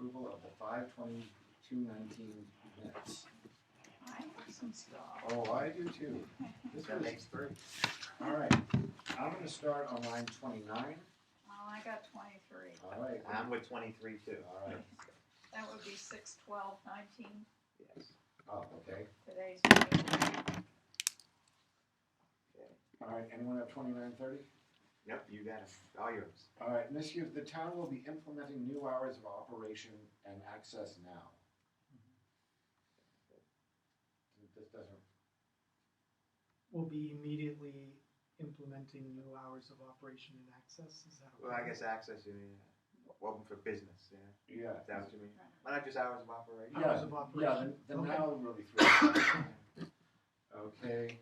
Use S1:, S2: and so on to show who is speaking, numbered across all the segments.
S1: approval of the 5/22/19 minutes.
S2: I have some stuff.
S1: Oh, I do too. This
S3: That
S1: was,
S3: makes three.
S1: all right, I'm gonna start on line 29.
S2: Oh, I got 23.
S1: All right,
S3: I'm with 23 too.
S1: all right.
S2: That would be 6/12/19,
S3: Yes.
S1: Oh, okay.
S2: today's meeting.
S3: Okay.
S1: All right, anyone have 29:30?
S3: Nope, you got it. All yours.
S1: All right, Monsieur, the town will be implementing new hours of operation and access now. This doesn't,
S4: Will be immediately implementing new hours of operation and access, is that okay?
S3: Well, I guess access, you mean, open for business, yeah.
S1: yeah.
S3: Is that what you mean? Why not just hours of operation?
S1: Yeah,
S4: Hours of
S1: yeah,
S4: operation.
S1: the
S4: Okay.
S1: now really threw it. Okay,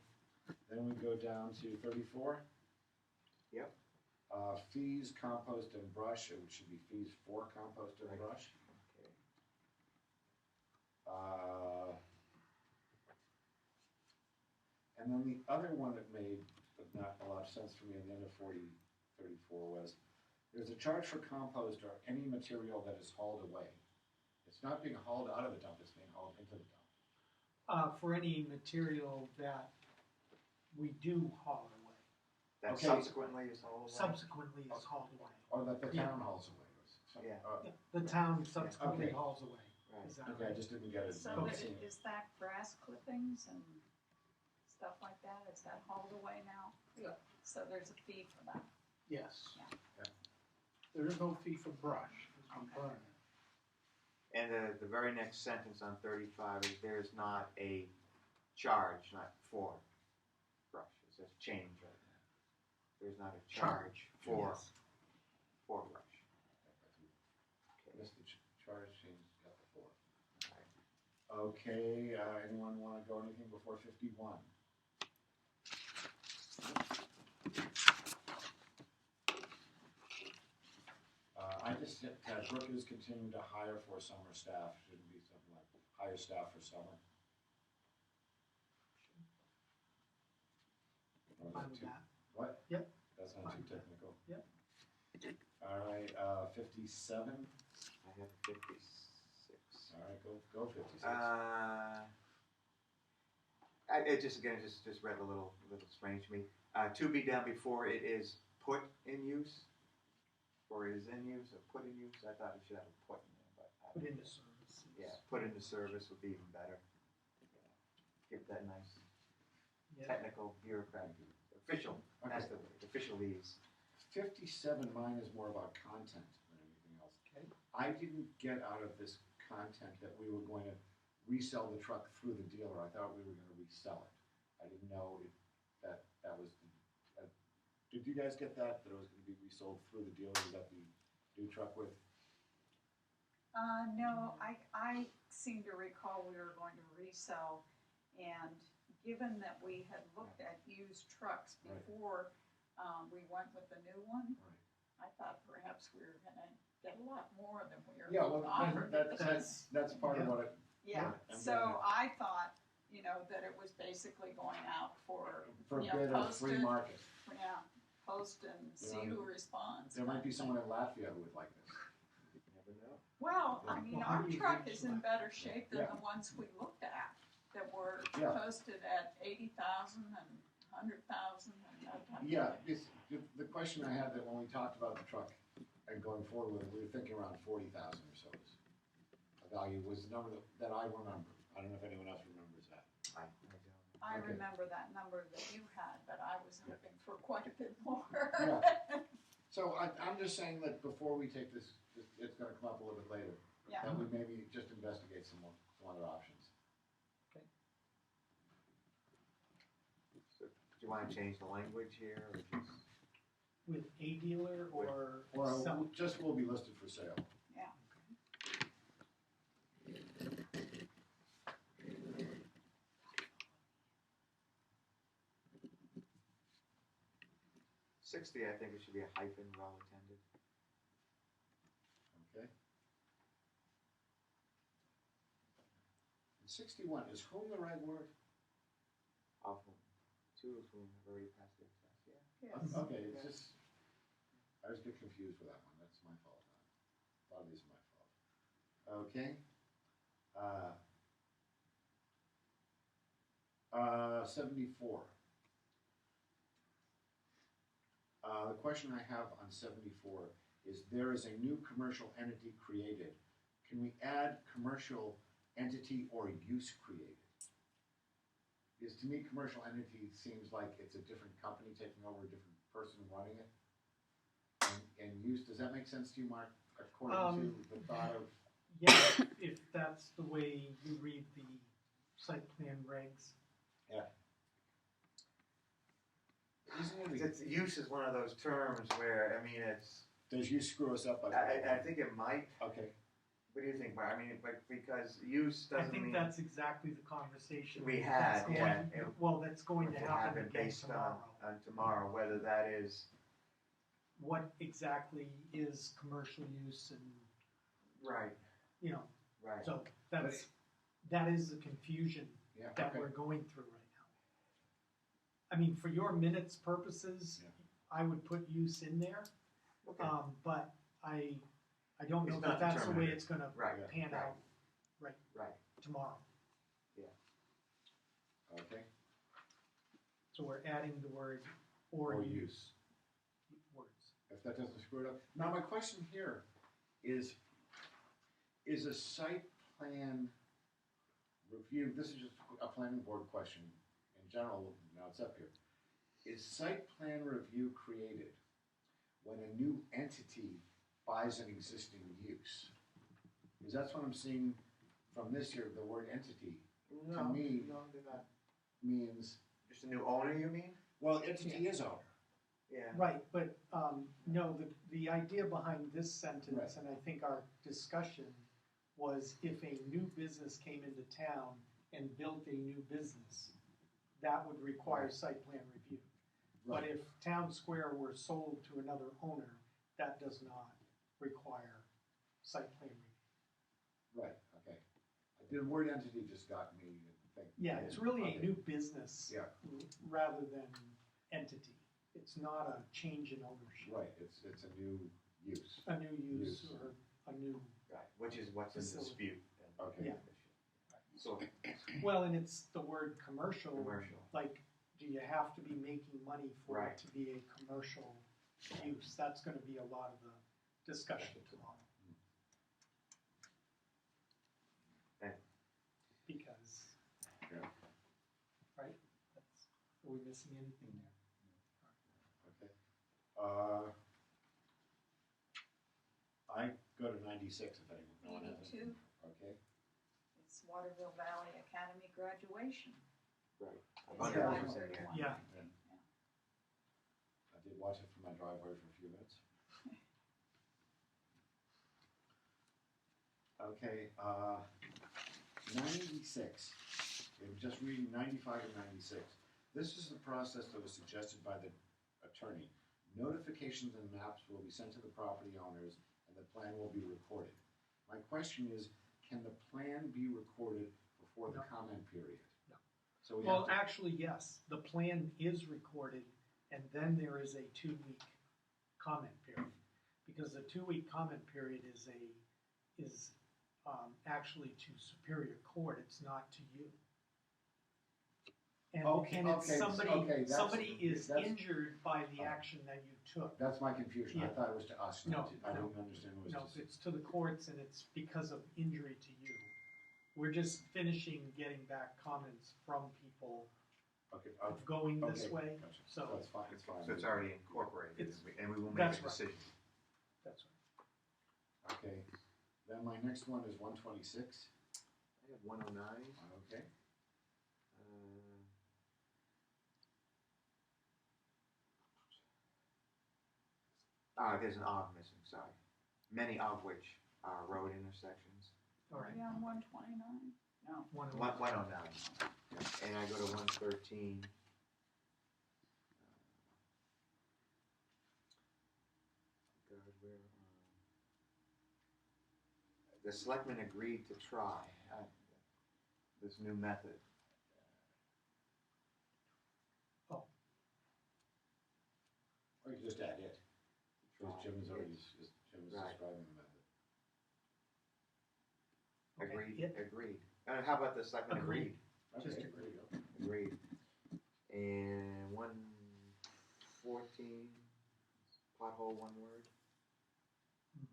S1: then we go down to 34.
S3: Yep.
S1: Fees, compost, and brush, it should be fees for compost and
S3: Right.
S1: brush.
S3: Okay.
S1: And then the other one that made not a lot of sense for me at the end of 34 was, there's a charge for compost or any material that is hauled away. It's not being hauled out of the dump, it's being hauled into the dump.
S4: For any material that we do haul away,
S3: That
S1: Okay.
S3: subsequently is all away?
S4: subsequently is hauled away.
S1: Or that the
S4: Yeah.
S1: town hauls away. Or something.
S3: Yeah.
S4: The town subsequently
S1: Okay.
S4: hauls away,
S3: Right.
S4: is that
S1: Okay, I
S4: right?
S1: just didn't get it.
S2: So
S1: Okay.
S2: is that grass clippings and stuff like that, is that hauled away now?
S4: Yeah.
S2: So there's a fee for that.
S5: Yes.
S1: Yeah.
S5: There is no fee for brush, because we
S2: Okay.
S5: burn it.
S3: And the very next sentence on 35 is there's not a charge, not for brush. It says change right now. There's not a charge for
S4: Yes.
S3: brush. Okay.
S1: Missed the charge change got the 4.
S3: All right.
S1: Okay, anyone want to go anything before 51? I just hit, Brooke is continuing to hire for summer staff, shouldn't be something like hire staff for summer. Or is
S4: Fine
S1: that
S4: with
S1: too-
S4: that.
S1: What?
S4: Yep.
S1: That's not
S4: Fine
S1: too
S4: with that.
S1: technical?
S4: Yep.
S1: All right, 57,
S3: I have 56.
S1: all right, go 56.
S3: It just again just read a little strange to me. To be done before it is put in use, or is in use, or put in use. I thought it should have a put in there, but
S4: Put into service.
S3: yeah, put into service would be even better. Give that nice
S4: Yeah.
S3: technical bureaucratic official. That's the word. Officialese.
S1: 57, mine is more about content than anything else.
S4: Okay.
S1: I didn't get out of this content that we were going to resell the truck through the dealer. I thought we were going to resell it. I didn't know that was the, did you guys get that? That it was going to be resold through the dealer that the new truck with?
S2: No, I seem to recall we were going to resell, and given that we had looked at used trucks
S1: Right.
S2: before we went with the new one,
S1: Right.
S2: I thought perhaps we were gonna get a lot more than we were
S1: Yeah, well,
S2: offered.
S1: that's part of
S4: Yeah.
S1: what it,
S2: Yeah,
S1: and
S2: so I thought, that it was basically going out for,
S1: for
S2: Yeah,
S1: bid of
S2: post
S1: free
S2: it.
S1: market.
S2: post and see
S1: Yeah.
S2: who responds.
S1: There might be someone in Latvia who would like this.
S3: You never know.
S2: Well, I mean,
S4: Well, how
S2: our
S4: do you
S2: truck
S4: reach
S2: is in
S4: that?
S2: better shape than
S1: Yeah.
S2: the ones we looked at, that were
S1: Yeah.
S2: posted at 80,000 and 100,000 and that type of
S1: Yeah,
S2: thing.
S1: the question I had that when we talked about the truck and going forward with it, we were thinking around 40,000 or so was a value, was the number that I remember. I don't know if anyone else remembers that.
S3: I don't.
S2: I
S1: Okay.
S2: remember that number that you had, but I was hoping for quite a bit more.
S1: Yeah. So I'm just saying that before we take this, it's gonna come up a little bit later,
S2: Yeah.
S1: that we maybe just investigate some other options.
S3: So, do you want to change the language here, or just?
S4: With a dealer or
S1: Or
S4: some?
S1: just will be listed for sale.
S2: Yeah.
S3: 60, I think it should be a hyphen, well attended.
S1: Okay. And 61, is whom the right word?
S3: Of whom, two of whom have already passed their test, yeah.
S2: Yes.
S1: Okay, it's just, I just get confused with that one, that's my fault. A lot of these are my fault. Okay. 74. The question I have on 74 is there is a new commercial entity created. Can we add commercial entity or use created? Because to me, commercial entity seems like it's a different company taking over, a different person running it. And use, does that make sense to you, Mark? According to the thought of,
S4: Yeah, if that's the way you read the site plan regs.
S1: isn't it,
S3: It's, use is one of those terms where, I mean, it's,
S1: does use screw us up by
S3: I think it might.
S1: Okay,
S3: What do you think, Mark? I mean, but because use
S4: I
S3: doesn't
S4: think
S3: mean
S4: that's exactly the conversation.
S3: we
S4: that's
S3: had,
S4: going-
S3: yeah.
S4: Well, that's going to
S3: It
S4: happen
S3: happened
S4: again
S3: based
S4: tomorrow.
S3: on tomorrow, whether that is
S4: What exactly is commercial use and,
S3: right,
S4: you know,
S3: right.
S4: so that is the confusion
S1: yeah,
S4: that
S1: okay.
S4: we're going through right now. I mean, for your minutes purposes,
S1: Yeah.
S4: I would put use in there,
S3: Okay.
S4: but I don't know
S3: It's
S4: that
S3: not
S4: that's the way
S3: determinative.
S4: it's gonna
S3: Right,
S4: pan
S3: right.
S4: out
S3: Right.
S4: tomorrow.
S1: Okay,
S4: So we're adding the word or
S1: or
S4: use
S1: use,
S4: words.
S1: if that doesn't screw it up. Now, my question here is a site plan review, this is just a planning board question in general, now it's up here. Is site plan review created when a new entity buys an existing use? Because that's what I'm seeing from this here, the word entity
S3: No,
S1: me-
S3: no, they're not.
S1: means,
S3: Just a new owner, you mean?
S1: well, entity is owner.
S3: Yeah.
S4: Right, but, no, the idea behind this sentence,
S1: Right.
S4: and I think our discussion, was if a new business came into town and built a new business, that would require
S1: Right.
S4: site plan review. But if Town Square were sold to another owner, that does not require site plan review.
S1: Right, okay. The word entity just got me to think.
S4: Yeah, it's really
S1: Okay.
S4: a new business
S1: Yeah.
S4: rather than entity. It's not a change in ownership.
S1: Right, it's a new use.
S4: A new use
S1: Use.
S4: or a new,
S3: Right. Which is what's in
S4: Facility.
S3: dispute.
S1: Okay.
S4: Yeah.
S3: So
S4: well, and it's the word commercial.
S3: commercial.
S4: Like, do you have to be making money for
S3: Right.
S4: it to be a commercial use? That's gonna be a lot of the discussion tomorrow.
S3: Okay.
S4: Because,
S1: Yeah.
S4: right, are we missing anything there?
S1: Okay. I go to 96 if anyone, no one has it.
S2: 82.
S1: Okay.
S2: It's Waterville Valley Academy graduation.
S3: Right.
S2: It's
S3: Under
S2: July
S3: was in
S2: 31.
S3: here.
S4: Yeah.
S1: I did watch it from my driveway for a few minutes. Okay, 96. I'm just reading 95 and 96. This is the process that was suggested by the attorney. Notifications and maps will be sent to the property owners and the plan will be recorded. My question is, can the plan be recorded before the
S4: No.
S1: comment period?
S4: No.
S1: So we
S4: Well,
S1: have to,
S4: actually, yes, the plan is recorded, and then there is a 2-week comment period. Because the 2-week comment period is actually to Superior Court, it's not to you. And,
S1: Okay,
S4: and it's
S1: okay,
S4: somebody,
S1: that's-
S4: somebody is
S1: that's-
S4: injured by the action that you took.
S1: that's my confusion. I
S4: Yeah.
S1: thought it was to us, not
S4: No,
S1: to, I
S4: no.
S1: didn't understand it was
S4: No,
S1: to.
S4: it's to the courts and it's because of injury to you. We're just finishing getting back comments from people
S1: Okay,
S4: of going this
S1: okay,
S4: way,
S1: gotcha.
S4: so
S1: it's fine, it's fine.
S3: So it's already incorporated,
S4: It's-
S3: and we will make
S4: that's
S3: a
S4: right.
S3: decision.
S4: that's right.
S1: Okay, then my next one is 126.
S3: I have 109.
S1: Okay,
S3: There's an of missing, sorry. Many of which are road intersections.
S4: All right.
S2: Are we on 129? No.
S3: 109. And I go to 113. God, where, the selectmen agreed to try this new method.
S1: or you just add it, because Jim is already, Jim is
S3: Right.
S1: describing the method.
S3: agreed. How about the selectmen agreed?
S4: Just
S1: Okay,
S4: agree.
S1: there you go.
S3: Agreed. And 114, pothole, one word.
S4: Mhm.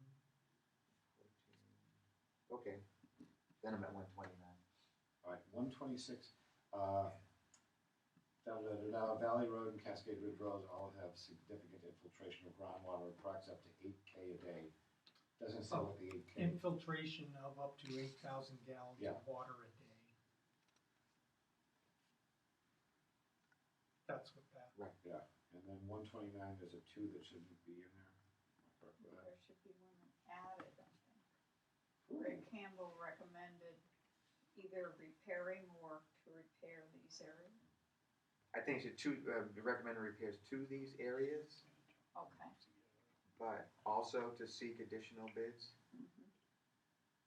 S3: 14. Okay, then I'm at 129.
S1: All right, 126, Valley Road and Cascade Ridge Road all have significant infiltration of groundwater, approx up to 8K a day. Doesn't say what the 8K.
S4: Infiltration of up to 8,000 gallons
S1: Yeah.
S4: of water a day. That's what that,
S1: Yeah, and then 129, there's a 2 that shouldn't be in there. Am I correct with that?
S2: There should be one added, I think. Greg Campbell recommended either repairing or to repair these areas.
S3: I think it should recommend repairs to these areas,
S2: Okay.
S3: but also to seek additional bids.
S2: Mhm.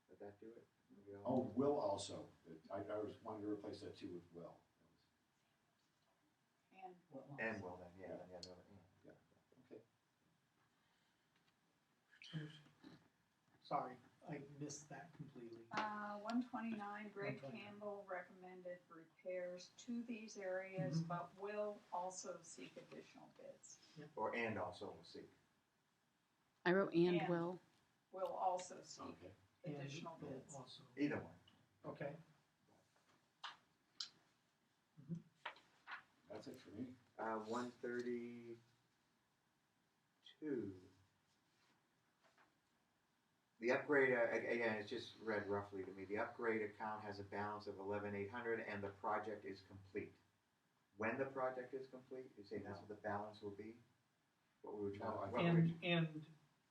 S3: Would that do it? Maybe I'll-
S1: Oh, will also, I was wanting to replace that 2 with will.
S2: And
S3: And well then, yeah, then the other, yeah.
S1: Okay.
S4: sorry, I missed that completely.
S2: 129, Greg
S4: 129.
S2: Campbell recommended repairs to these areas,
S4: Mhm.
S2: but will also seek additional bids.
S3: Or and also we'll see.
S6: I wrote and
S2: And-
S6: will.
S2: Will also seek
S1: Okay.
S4: And
S2: additional
S4: will
S2: bids.
S4: Also,
S3: Either one.
S4: okay,
S1: That's it for me.
S3: 132. The upgrade, again, it's just read roughly to me. The upgrade account has a balance of 11,800 and the project is complete. When the project is complete, you say that's what the balance will be? What we were trying
S1: No, I
S3: to, what
S1: think-
S3: we-
S4: and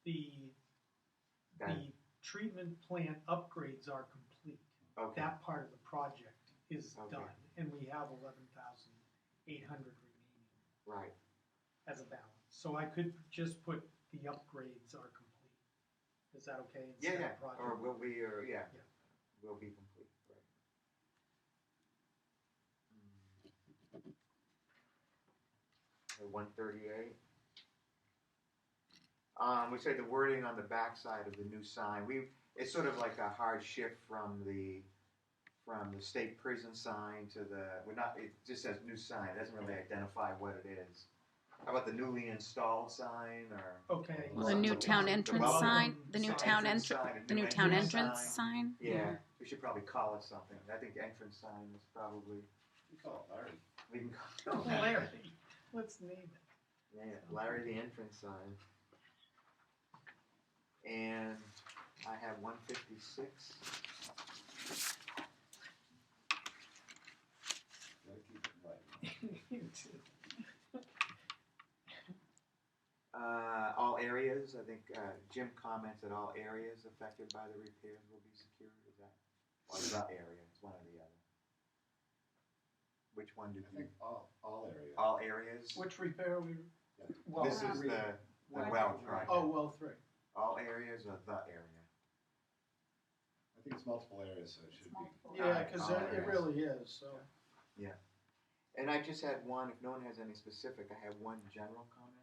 S4: the treatment plant upgrades are complete.
S3: okay,
S4: That part of the project is
S3: Okay.
S4: done, and we have 11,800 remaining
S3: right.
S4: as a balance. So I could just put the upgrades are complete. Is that okay?
S3: Yeah,
S4: instead
S3: yeah,
S4: of project?
S3: or will be, or, yeah,
S4: Yeah.
S3: will be complete, right. Mm. 138. We say the wording on the backside of the new sign, it's sort of like a hard shift from the state prison sign to it just says new sign, it doesn't really identify what it is. How about the newly installed sign, or?
S4: Okay.
S6: Well, the new town
S3: The
S6: entrance
S3: welcome
S6: sign, the new town
S3: entrance sign,
S6: the new town entrance sign.
S3: Yeah, we should probably call it something. I think entrance sign is probably,
S1: We call it Larry.
S3: we can call it.
S4: Larry, let's name it.
S3: Yeah, Larry the entrance sign. And I have 156.
S1: Gotta keep it light.
S3: All areas, I think Jim comments that all areas affected by the repairs will be secured. Is that, or the area? It's one or the other. Which one did
S1: I
S3: you?
S1: think all areas.
S3: All areas.
S4: Which repair we?
S1: Yeah.
S4: Well,
S3: This is
S4: three.
S3: the
S4: Well,
S3: well
S4: three.
S3: project.
S4: Oh, well, 3.
S3: All areas or the area?
S1: I think it's multiple areas, so it
S2: It's
S1: should be.
S2: multiple.
S4: Yeah, because
S3: all
S4: it
S3: areas.
S4: really is, so.
S3: And I just had one, if no one has any specific, I have one general comment.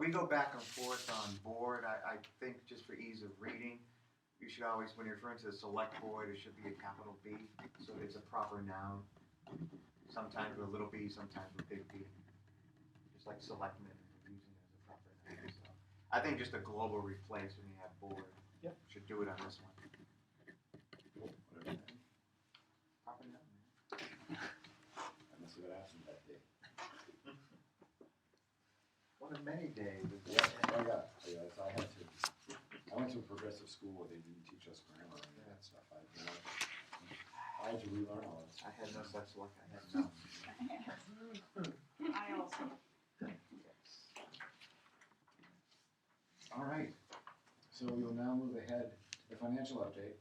S3: We go back and forth on board. I think just for ease of reading, you should always, when you're referring to the select board, it should be a capital B, so it's a proper noun. Sometimes with a little b, sometimes with big B. Just like selectmen, we're using it as a proper noun. So I think just a global replace when you have board.
S4: Yep.
S3: Should do it on this one.
S1: Cool, whatever.
S3: Proper noun.
S1: I must have got absent that day.
S3: One of many days.
S1: Yeah, so I had to. I went to a progressive school where they didn't teach us grammar and that stuff. I had to relearn all that
S3: I
S1: stuff.
S3: had no such luck. I had none.
S2: I also.
S1: All right, so we'll now move ahead to the financial update.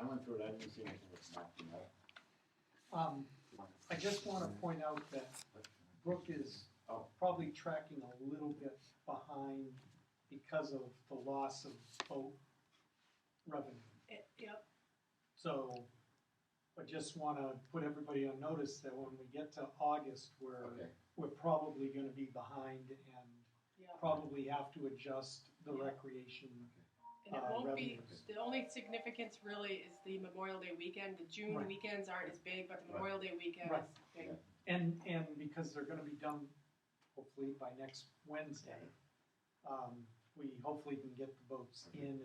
S1: I went through it, I didn't see anything that's knocked me out.
S4: I just want to point out that Brooke is probably tracking a little bit behind because of the loss of boat revenue.
S2: Yep.
S4: So I just want to put everybody on notice that when we get to August,
S1: Okay,
S4: we're probably going to be behind and
S2: Yeah.
S4: probably have to adjust the recreation
S7: And it won't be,
S4: revenues.
S7: the only significance really is the Memorial Day weekend. The June
S4: Right.
S7: weekends aren't as big, but the
S1: Right.
S7: Memorial Day weekend
S4: Right.
S7: is big.
S1: Yeah.
S4: And because they're gonna be done hopefully by next Wednesday, we hopefully can get the boats in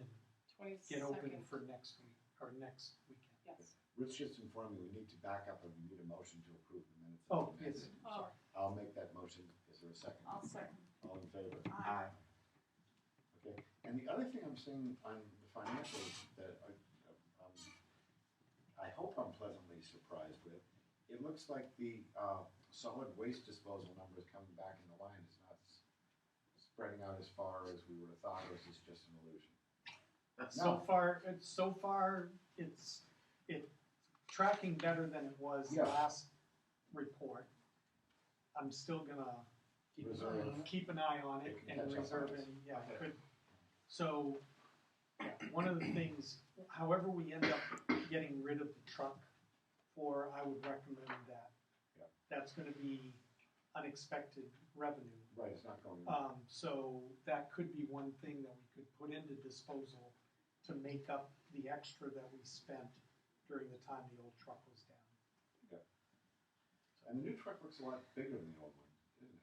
S4: and get open
S7: 22nd.
S4: for next week, or next weekend.
S7: Yes.
S1: Rich just informed me we need to back up and we need a motion to approve the minutes.
S4: Oh,
S1: of the next
S4: yes,
S1: meeting.
S7: Oh.
S4: sorry.
S1: I'll make that motion. Is there a second?
S2: I'll second.
S1: All in favor?
S2: Aye.
S3: Aye.
S1: Okay, and the other thing I'm seeing on the financials that I hope I'm pleasantly surprised with, it looks like the solid waste disposal numbers coming back in the line is not spreading out as far as we would have thought, or is this just an illusion?
S4: So far, it's tracking better than it was
S1: Yeah.
S4: last report. I'm still gonna
S1: Reserve.
S4: keep an eye on it
S1: It can
S4: and
S1: catch up
S4: reserve
S1: on us.
S4: any, yeah,
S1: Okay.
S4: could. So, yeah, one of the things, however we end up getting rid of the truck for, I would recommend that.
S1: Yeah.
S4: That's gonna be unexpected revenue.
S1: Right, it's not going.
S4: So that could be one thing that we could put into disposal to make up the extra that we spent during the time the old truck was down.
S1: And the new truck looks a lot bigger than the old one, isn't it?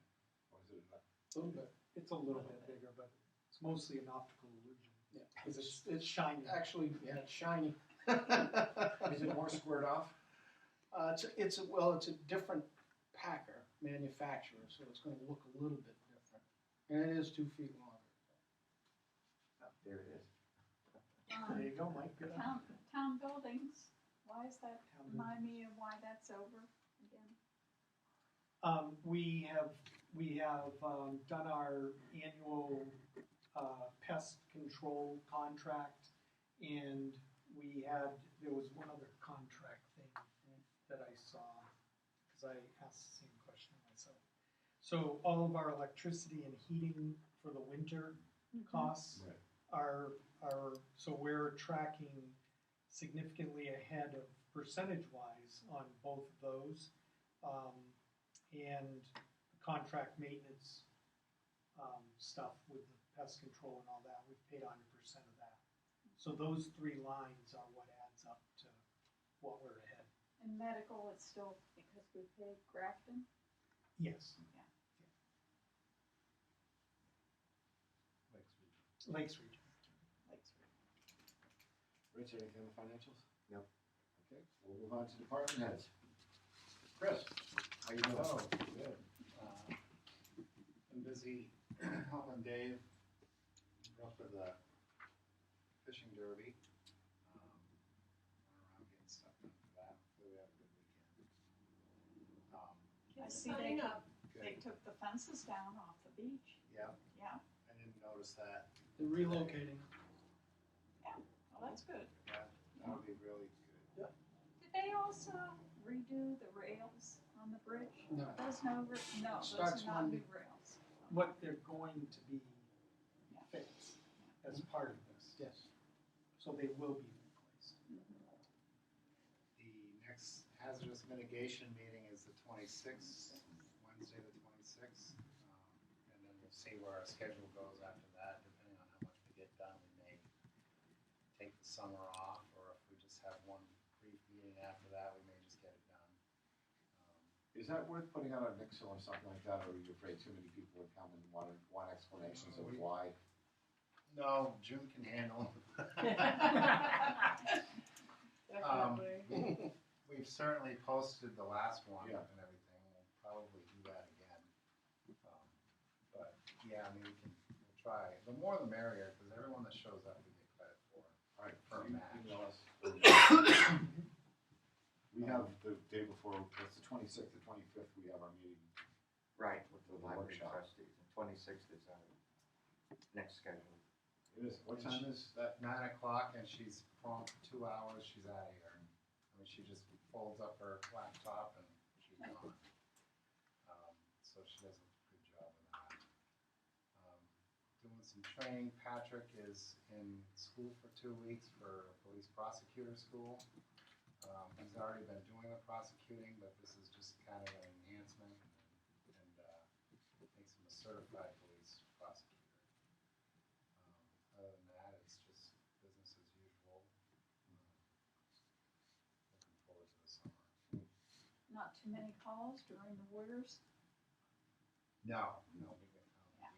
S1: Or is it not?
S5: A little bit.
S4: It's a little bit bigger, but it's mostly an optical illusion.
S5: Yeah.
S4: Because it's shiny.
S5: Actually, yeah, it's shiny.
S1: Is it more squared off?
S5: It's a different packer manufacturer, so it's going to look a little bit different. And it is 2 feet longer.
S3: Oh, there it is.
S4: There you go, Mike. Good.
S2: Town buildings, why is that,
S4: Town
S2: remind me of why that's over again?
S4: We have done our annual pest control contract, and there was one other contract thing that I saw, because I asked the same question myself. So all of our electricity and heating for the winter costs
S1: Right.
S4: are, so we're tracking significantly ahead of percentage-wise on both of those. And the contract maintenance stuff with the pest control and all that, we've paid 100% of that. So those 3 lines are what adds up to what we're ahead.
S2: And medical, it's still because we paid Grafton?
S4: Yes. Lakes Region.
S2: Lakes
S1: Rich, anything on the financials?
S3: Nope.
S1: Okay, we'll move on to department heads. Chris, how you doing?
S8: Oh, good. Been busy helping Dave rough with the fishing derby. Went around getting stuff done for that. Hopefully we have a good weekend.
S2: I
S7: Kids
S2: see
S7: are
S2: they
S7: signing up.
S2: They took the fences down off the beach.
S8: Yeah,
S2: Yeah,
S8: I didn't notice that.
S5: They're relocating.
S2: well, that's good.
S8: Yeah, that would be really good.
S2: Did they also redo the rails on the bridge?
S5: No.
S2: Those no, no, those
S5: Starts
S2: are not
S5: Monday.
S2: new rails.
S4: What they're going to be fixed as part of this.
S5: Yes.
S4: So they will be replaced.
S8: The next hazardous mitigation meeting is the 26th, Wednesday the 26th. And then we'll see where our schedule goes after that, depending on how much we get done. We may take the summer off, or if we just have one brief meeting after that, we may just get it done.
S1: Is that worth putting out a Nixle or something like that, or are you afraid too many people would come and want explanations of why?
S8: No, June can handle
S7: Definitely.
S8: We've certainly posted the last one
S1: Yeah.
S8: and everything. We'll probably do that again. But yeah, I mean, we'll try. The more the merrier, because everyone that shows up, we get credit for.
S1: All right,
S8: For a
S1: you
S8: match.
S1: email us. We have the day before, it's the 26th, the 25th, we have our meeting.
S3: Right, with the
S1: With the
S3: library
S1: workshop.
S3: trustees. And 26th is our next schedule.
S1: It is, what time is that?
S8: 9 o'clock, and she's prompt for 2 hours. She's out of here. I mean, she just folds up her laptop and she's gone. So she does a good job of that. Doing some training. Patrick is in school for 2 weeks for police prosecutor school. He's already been doing the prosecuting, but this is just kind of an enhancement and makes him a certified police prosecutor. Other than that, it's just
S2: too many calls during the Warriors?
S8: No, we didn't,
S2: Yeah.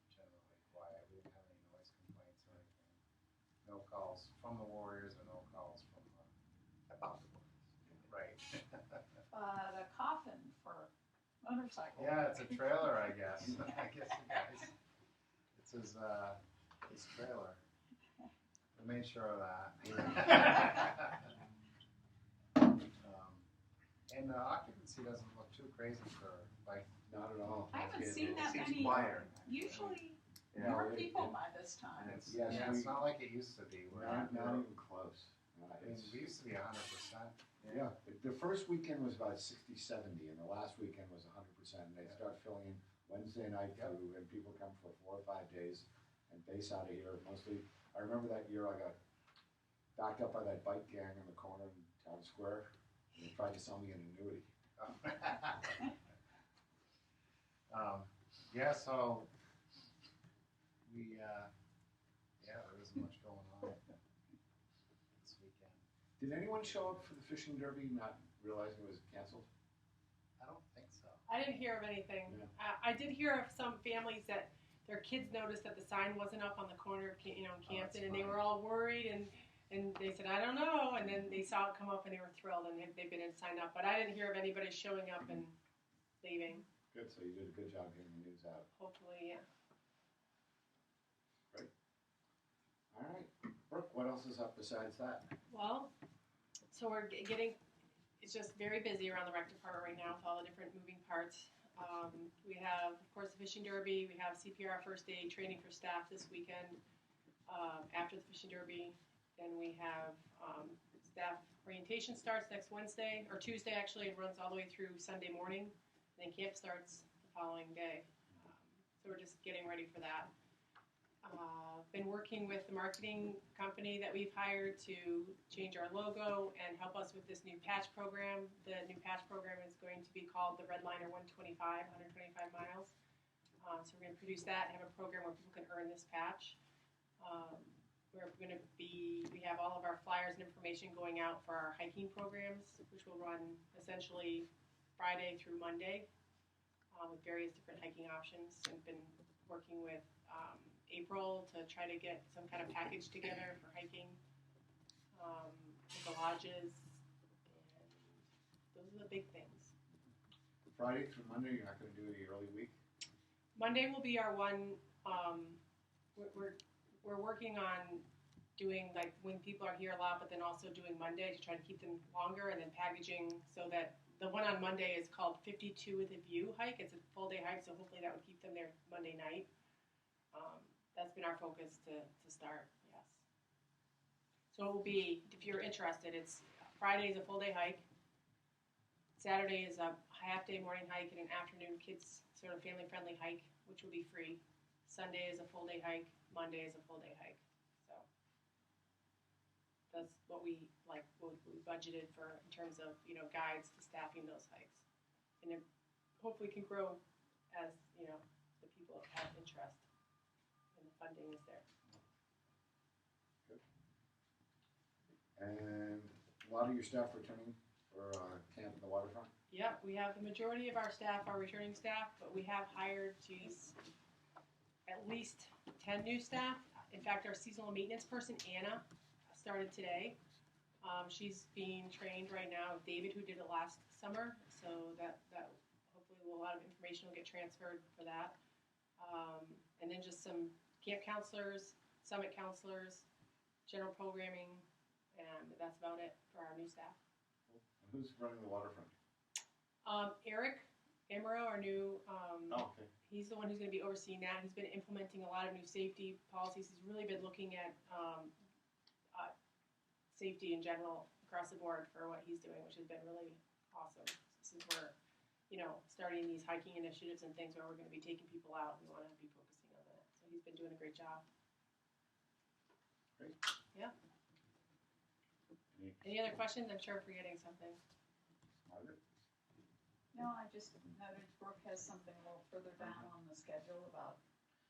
S8: generally quiet, we didn't have any noise complaints or anything. No calls from the Warriors and no calls from,
S3: About the Warriors.
S8: right.
S2: A coffin for motorcycle.
S8: Yeah, it's a trailer, I guess, I guess you guys, it's his trailer. We made sure of that. And the occupancy doesn't look too crazy for like.
S1: Not at all.
S2: I haven't
S1: It's
S2: seen that
S3: Seems
S2: many.
S3: quieter.
S2: Usually
S3: Yeah.
S2: more
S1: it-
S2: people
S1: it-
S2: by this time.
S3: And it's,
S1: Yes,
S8: Yeah,
S1: we-
S8: it's not like it used to be, where.
S1: Not even close.
S8: I mean, we used to be 100%.
S1: Yeah, the first weekend was about 60, 70, and the last weekend was 100%. And they start filling in Wednesday night
S8: Yep.
S1: through, and people come for 4 or 5 days and base out of here mostly. I remember that year I got backed up by that bike gang in the corner in Town Square, and they tried to sell me an annuity.
S8: Yeah, so we, there isn't much going on this weekend.
S1: Did anyone show up for the fishing derby not realizing it was canceled?
S8: I don't think so.
S7: I didn't hear of anything.
S1: Yeah.
S7: I did hear of some families that their kids noticed that the sign wasn't up on the corner of in Canton, and they
S8: funny.
S7: were all worried, and they said, I don't know, and then they saw it come up and they were thrilled, and they've been in signed up. But I didn't hear of anybody showing up and leaving.
S1: Good, so you did a good job getting the news out.
S7: Hopefully, yeah.
S1: All right, Brooke, what else is up besides that?
S7: Well, so we're getting, it's just very busy around the rec department right now with all the different moving parts. We have, of course, the fishing derby. We have CPR first aid training for staff this weekend after the fishing derby. Then we have staff orientation starts next Wednesday, or Tuesday actually, and runs all the way through Sunday morning. Then camp starts the following day. So we're just getting ready for that. Been working with the marketing company that we've hired to change our logo and help us with this new patch program. The new patch program is going to be called the Redliner 125 miles. So we're going to produce that and have a program where people can earn this patch. We have all of our flyers and information going out for our hiking programs, which will run essentially Friday through Monday with various different hiking options, and been working with April to try to get some kind of package together for hiking, with the lodges, and those are the big things.
S1: Friday through Monday, you're not gonna do the early week?
S7: Monday will be our one. We're working on doing like when people are here a lot, but then also doing Monday to try to keep them longer, and then packaging so that the one on Monday is called 52 with a View hike. It's a full day hike, so hopefully that would keep them there Monday night. That's been our focus to start. Yes. So it will be, if you're interested, it's Friday is a full day hike. Saturday is a half day morning hike and an afternoon kids sort of family friendly hike, which will be free. Sunday is a full day hike. Monday is a full day hike. So that's what we budgeted for in terms of guides to staffing those hikes, and it hopefully can grow as the people have interest and the funding is there.
S1: And a lot of your staff returning for camp in the waterfront?
S7: Yeah, we have the majority of our staff are returning staff, but we have hired, at least 10 new staff. In fact, our seasonal maintenance person, Anna, started today. She's being trained right now with David, who did it last summer, so that hopefully a lot of information will get transferred for that. And then just some camp counselors, summit counselors, general programming, and that's about it for our new staff.
S1: And who's running the waterfront?
S7: Eric Amaro, our new,
S1: Oh, okay.
S7: he's the one who's going to be overseeing that. He's been implementing a lot of new safety policies. He's really been looking at safety in general across the board for what he's doing, which has been really awesome. Since we're, starting these hiking initiatives and things where we're going to be taking people out, we want to be focusing on that. So he's been doing a great job.
S1: Great.
S7: Yeah. Any other questions? I'm sure I'm forgetting something.
S1: Margaret?
S2: No, I just noted Brooke has something a little further down on the schedule about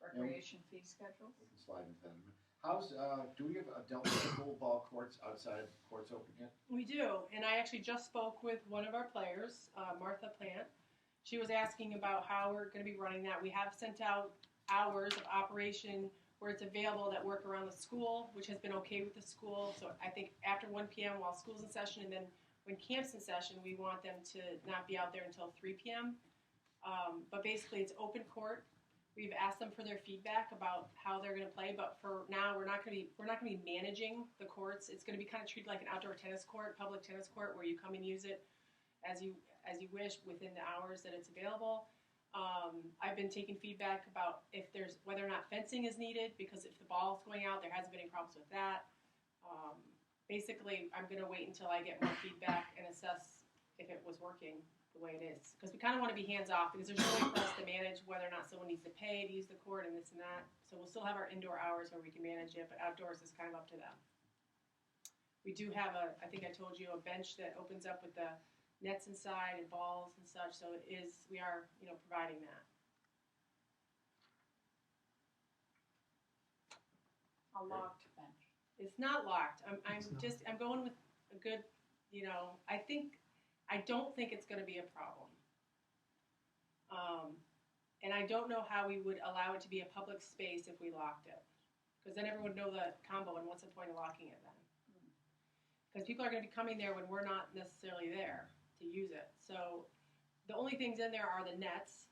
S2: recreation fee schedules.
S1: We can slide into that in a minute. How's, do we have adult pickleball courts outside courts open yet?
S7: We do, and I actually just spoke with one of our players, Martha Plant. She was asking about how we're going to be running that. We have sent out hours of operation where it's available that work around the school, which has been okay with the school. So I think after 1 p.m. while school's in session, and then when camp's in session, we want them to not be out there until 3 p.m. But basically, it's open court. We've asked them for their feedback about how they're going to play, but for now, we're not going to be managing the courts. It's going to be kind of treated like an outdoor tennis court, public tennis court, where you come and use it as you wish within the hours that it's available. I've been taking feedback about whether or not fencing is needed, because if the ball's going out, there hasn't been any problems with that. Basically, I'm going to wait until I get more feedback and assess if it was working the way it is, because we kind of want to be hands off, because there's no way for us to manage whether or not someone needs to pay to use the court and this and that. So we'll still have our indoor hours where we can manage it, but outdoors is kind of up to them. We do have I think I told you, a bench that opens up with the nets inside and balls and such. So we are providing that.
S2: A locked bench.
S7: It's not locked. I'm
S4: It's not.
S7: I'm going with a good, I don't think it's going to be a problem. And I don't know how we would allow it to be a public space if we locked it, because then everyone would know the combo, and what's the point of locking it then? Because people are going to be coming there when we're not necessarily there to use it. So the only things in there are the nets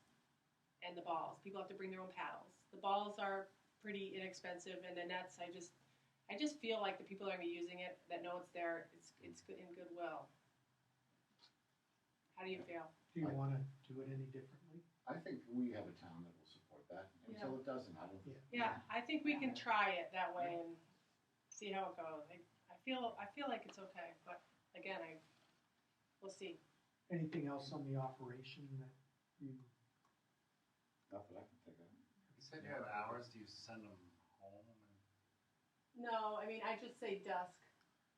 S7: and the balls. People have to bring their own paddles. The balls are pretty inexpensive, and the nets, I just feel like the people that are going to be using it that know it's there, it's good in goodwill. How do you feel?
S4: Do you want to do it any differently?
S1: I think we have a town that will support that. Until it doesn't, I don't.
S7: Yeah, I think we can try it that way and see how it goes. I feel like it's okay, but again, we'll see.
S4: Anything else on the operation that you?
S1: Not that I can think of.
S8: You said you have hours, do you send them home?
S7: No, I mean, I just say dusk.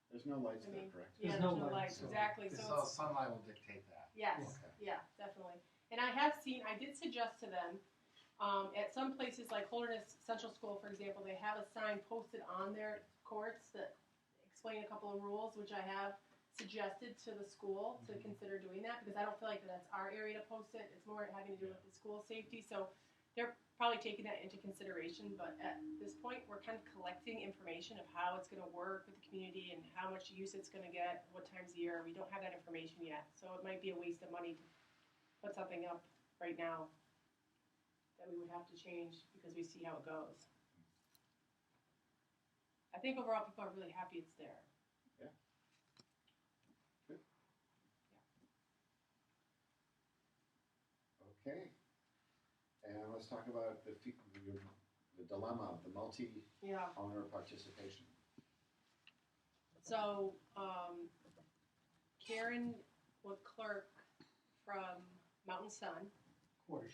S1: There's no lights
S7: I
S1: there,
S7: mean,
S1: correct?
S7: Yeah,
S4: There's no
S7: there's no
S4: lights,
S7: lights,
S4: so-
S7: exactly.
S8: So sunlight will dictate that.
S7: Yes,
S1: Okay.
S7: yeah, definitely. And I did suggest to them, at some places like Holderness Central School, for example, they have a sign posted on their courts that explain a couple of rules, which I have suggested to the school to consider doing that, because I don't feel like that's our area to post it. It's more having to do with the school safety. So they're probably taking that into consideration, but at this point, we're kind of collecting information of how it's going to work with the community and how much use it's going to get, what times of year. We don't have that information yet, so it might be a waste of money to put something up right now that we would have to change because we see how it goes. I think overall people are really happy it's there.
S1: Okay. And let's talk about the dilemma of the
S7: Yeah.
S1: multi-owner participation.
S7: So, Karen Wood-Clark from Mountain Sun, Quarter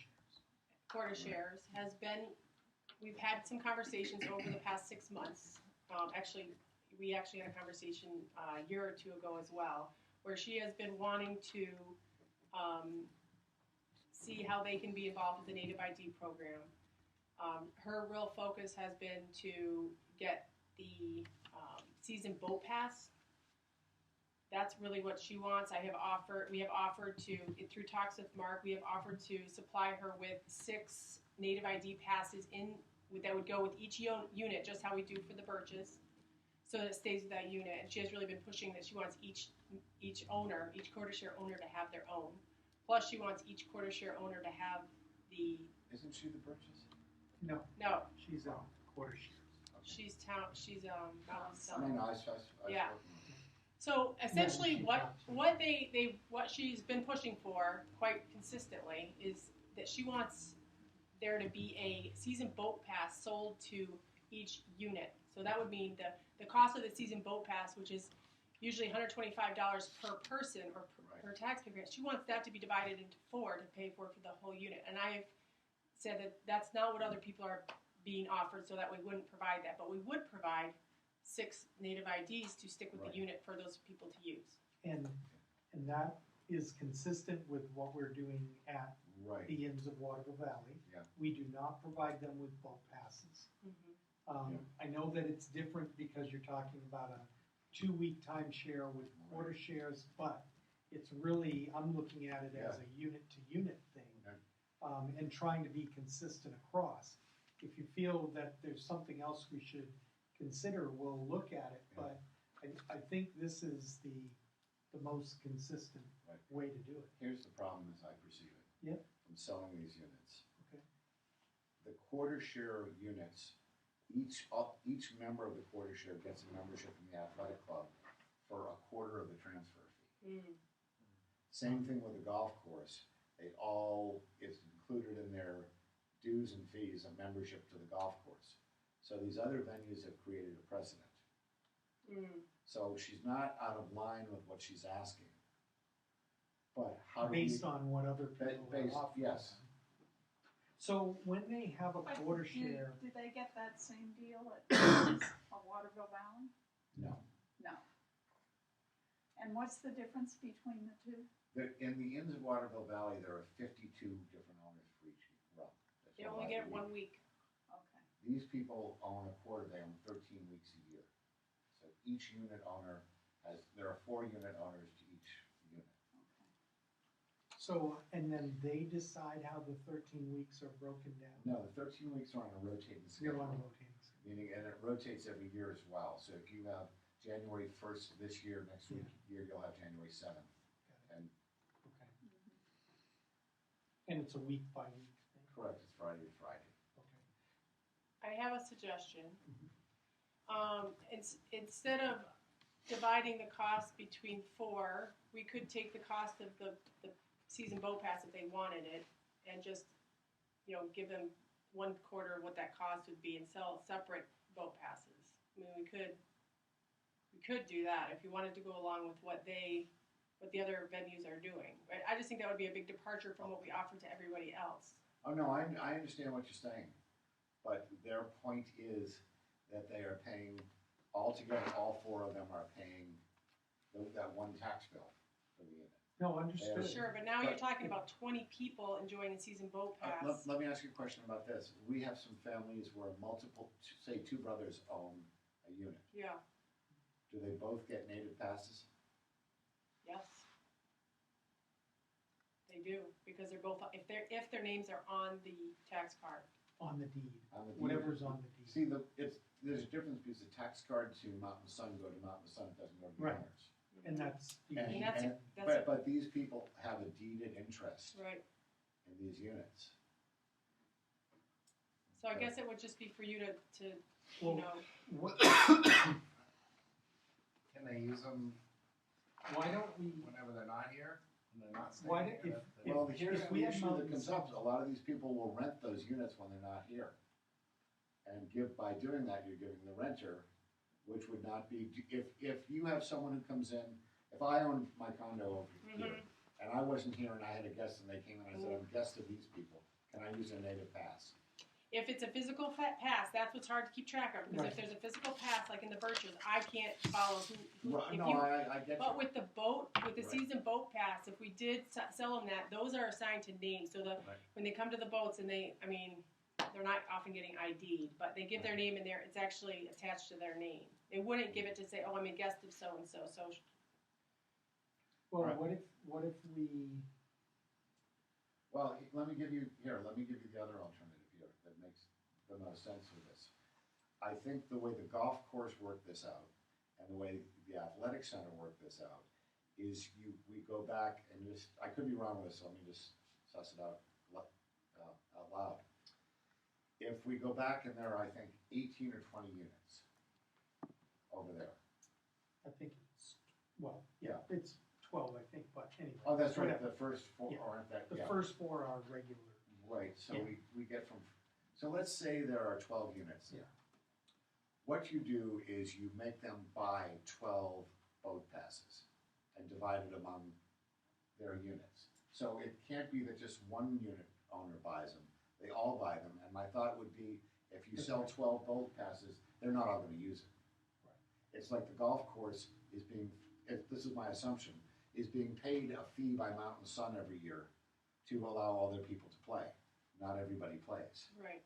S7: Shares, we've had some conversations over the past 6 months. We actually had a conversation a year or two ago as well, where she has been wanting to see how they can be involved with the Native ID program. Her real focus has been to get the season boat pass. That's really what she wants. We have offered to, through talks with Mark, we have offered to supply her with 6 Native ID passes that would go with each unit, just how we do for the Birches, so that it stays with that unit. And she has really been pushing that she wants each quarter share owner to have their own. Plus, she wants each quarter share owner to have the.
S1: Isn't she the Birches?
S4: No,
S7: No,
S4: she's a quarter shares.
S7: she's Mountain Sun.
S1: No, I
S7: Yeah. So essentially,
S4: Yeah,
S7: what she's been pushing for quite consistently is that she wants there to be a season boat pass sold to each unit. So that would mean the cost of the season boat pass, which is usually $125 per person or per taxpayer. She wants that to be divided into 4 to pay for the whole unit. And I've said that that's not what other people are being offered, so that we wouldn't provide that. But we would provide 6 Native IDs to stick with the unit for those people to use.
S4: And that is consistent with what we're doing at
S1: Right.
S4: the Inns of Waterville Valley.
S1: Yeah.
S4: We do not provide them with boat passes.
S7: Mm-hmm.
S4: I know that it's different because you're talking about a 2-week timeshare with quarter shares, but it's really, I'm looking at it as a unit-to-unit thing, and trying to be consistent across. If you feel that there's something else we should consider, we'll look at it, but I think this is the most consistent
S1: Right.
S4: way to do it.
S1: Here's the problem as I perceive it.
S4: Yep.
S1: From selling these units.
S4: Okay.
S1: The quarter share units, each member of the quarter share gets a membership in the athletic club for a quarter of the transfer fee. Same thing with the golf course. It's included in their dues and fees, a membership to the golf course. So these other venues have created a precedent. So she's not out of line with what she's asking. But how do we?
S4: Based on what other people are offering.
S1: Yes.
S4: So when they have a
S2: But
S4: quarter
S2: do-
S4: share,
S2: Do they get that same deal at Waterville Valley?
S1: No.
S2: No. And what's the difference between the two?
S1: In the Inns of Waterville Valley, there are 52 different owners for each run. That's
S7: They
S1: all
S7: only
S1: I
S7: get it
S1: believe.
S7: 1 week.
S2: Okay.
S1: These people own a quarter, they own 13 weeks a year. So each unit owner there are 4 unit owners to each unit.
S4: so, and then they decide how the 13 weeks are broken down?
S1: No, the 13 weeks are on a rotating
S4: You're
S1: schedule.
S4: on rotating schedule.
S1: Meaning, and it rotates every year as well. So if you have January 1st this year, next week, year you'll have January 7th.
S4: Got it.
S1: And
S4: Okay. And it's a week by week thing?
S1: correct, it's Friday to Friday.
S4: Okay.
S7: I have a suggestion. Instead of dividing the cost between 4, we could take the cost of the season boat pass if they wanted it, and just, give them 1/4 of what that cost would be and sell separate boat passes. I mean, we could do that if you wanted to go along with what the other venues are doing. I just think that would be a big departure from what we offer to everybody else.
S1: Oh, no, I understand what you're saying. But their point is that they are paying, altogether, all 4 of them are paying that one tax bill for the unit.
S4: No, understood.
S7: Sure, but now you're talking about 20 people enjoying a season boat pass.
S1: Let me ask you a question about this. We have some families where say 2 brothers own a unit.
S7: Yeah,
S1: Do they both get native passes?
S7: yes. They do, because they're both, if their names are on the tax card.
S4: On the deed,
S1: On the deed?
S4: whatever's on the deed.
S1: See, there's a difference because the tax card to Mountain Sun go to Mountain Sun, it doesn't go to the
S4: Right.
S1: owners.
S4: And that's the
S1: And-
S4: issue.
S1: But these people have a deeded interest
S7: Right,
S1: in these units.
S7: so I guess it would just be for you to
S4: Well, what,
S8: Can they use them
S4: why don't we,
S8: whenever they're not here? When they're not staying
S4: Why
S8: here?
S4: don't-
S8: that-
S1: Well,
S4: if
S1: here's
S4: we
S1: the
S4: have
S1: issue that
S4: Mountain
S1: comes
S4: Sun-
S1: up. A lot of these people will rent those units when they're not here. And by doing that, you're giving the renter, which would not be, if you have someone who comes in, if I owned my condo over here, and I wasn't here and I had a guest and they came and I said, I'm a guest of these people, can I use their native pass?
S7: if it's a physical pass, that's what's hard to keep track of, because if
S4: Right.
S7: there's a physical pass, like in the Birches, I can't follow who
S1: Well,
S7: if
S1: no,
S7: you,
S1: I get
S7: but
S1: you.
S7: with the
S1: Right.
S7: season boat pass, if we did sell them that, those are assigned to names, so
S1: Right.
S7: when they come to the boats and they're not often getting ID'd, but they give their name in there, it's actually attached to their name. They wouldn't give it to say, oh, I'm a guest of so-and-so, so,
S4: well,
S1: Right.
S4: what if we,
S1: Well, let me give you the other alternative here that makes the most sense for this. I think the way the golf course worked this out and the way the athletic center worked this out is we go back and I could be wrong with this, so let me just suss it out loud. If we go back and there are, I think, 18 or 20 units over there.
S4: I think it's, well,
S1: Yeah.
S4: it's 12, I think, but anyway.
S1: Oh, that's right,
S4: whatever.
S1: the first 4
S4: Yeah.
S1: aren't that,
S4: The
S1: yeah.
S4: first 4 are regular.
S1: Right, so
S4: Yeah.
S1: we get so let's say there are 12 units.
S4: Yeah.
S1: What you do is you make them buy 12 boat passes and divide it among their units. So it can't be that just one unit owner buys them, they all buy them, and my thought would be, if you sell 12 boat passes, they're not all gonna use it.
S4: Right.
S1: It's like the golf course is being, if this is my assumption, is being paid a fee by Mountain Sun every year to allow all their people to play. Not everybody plays.
S7: right.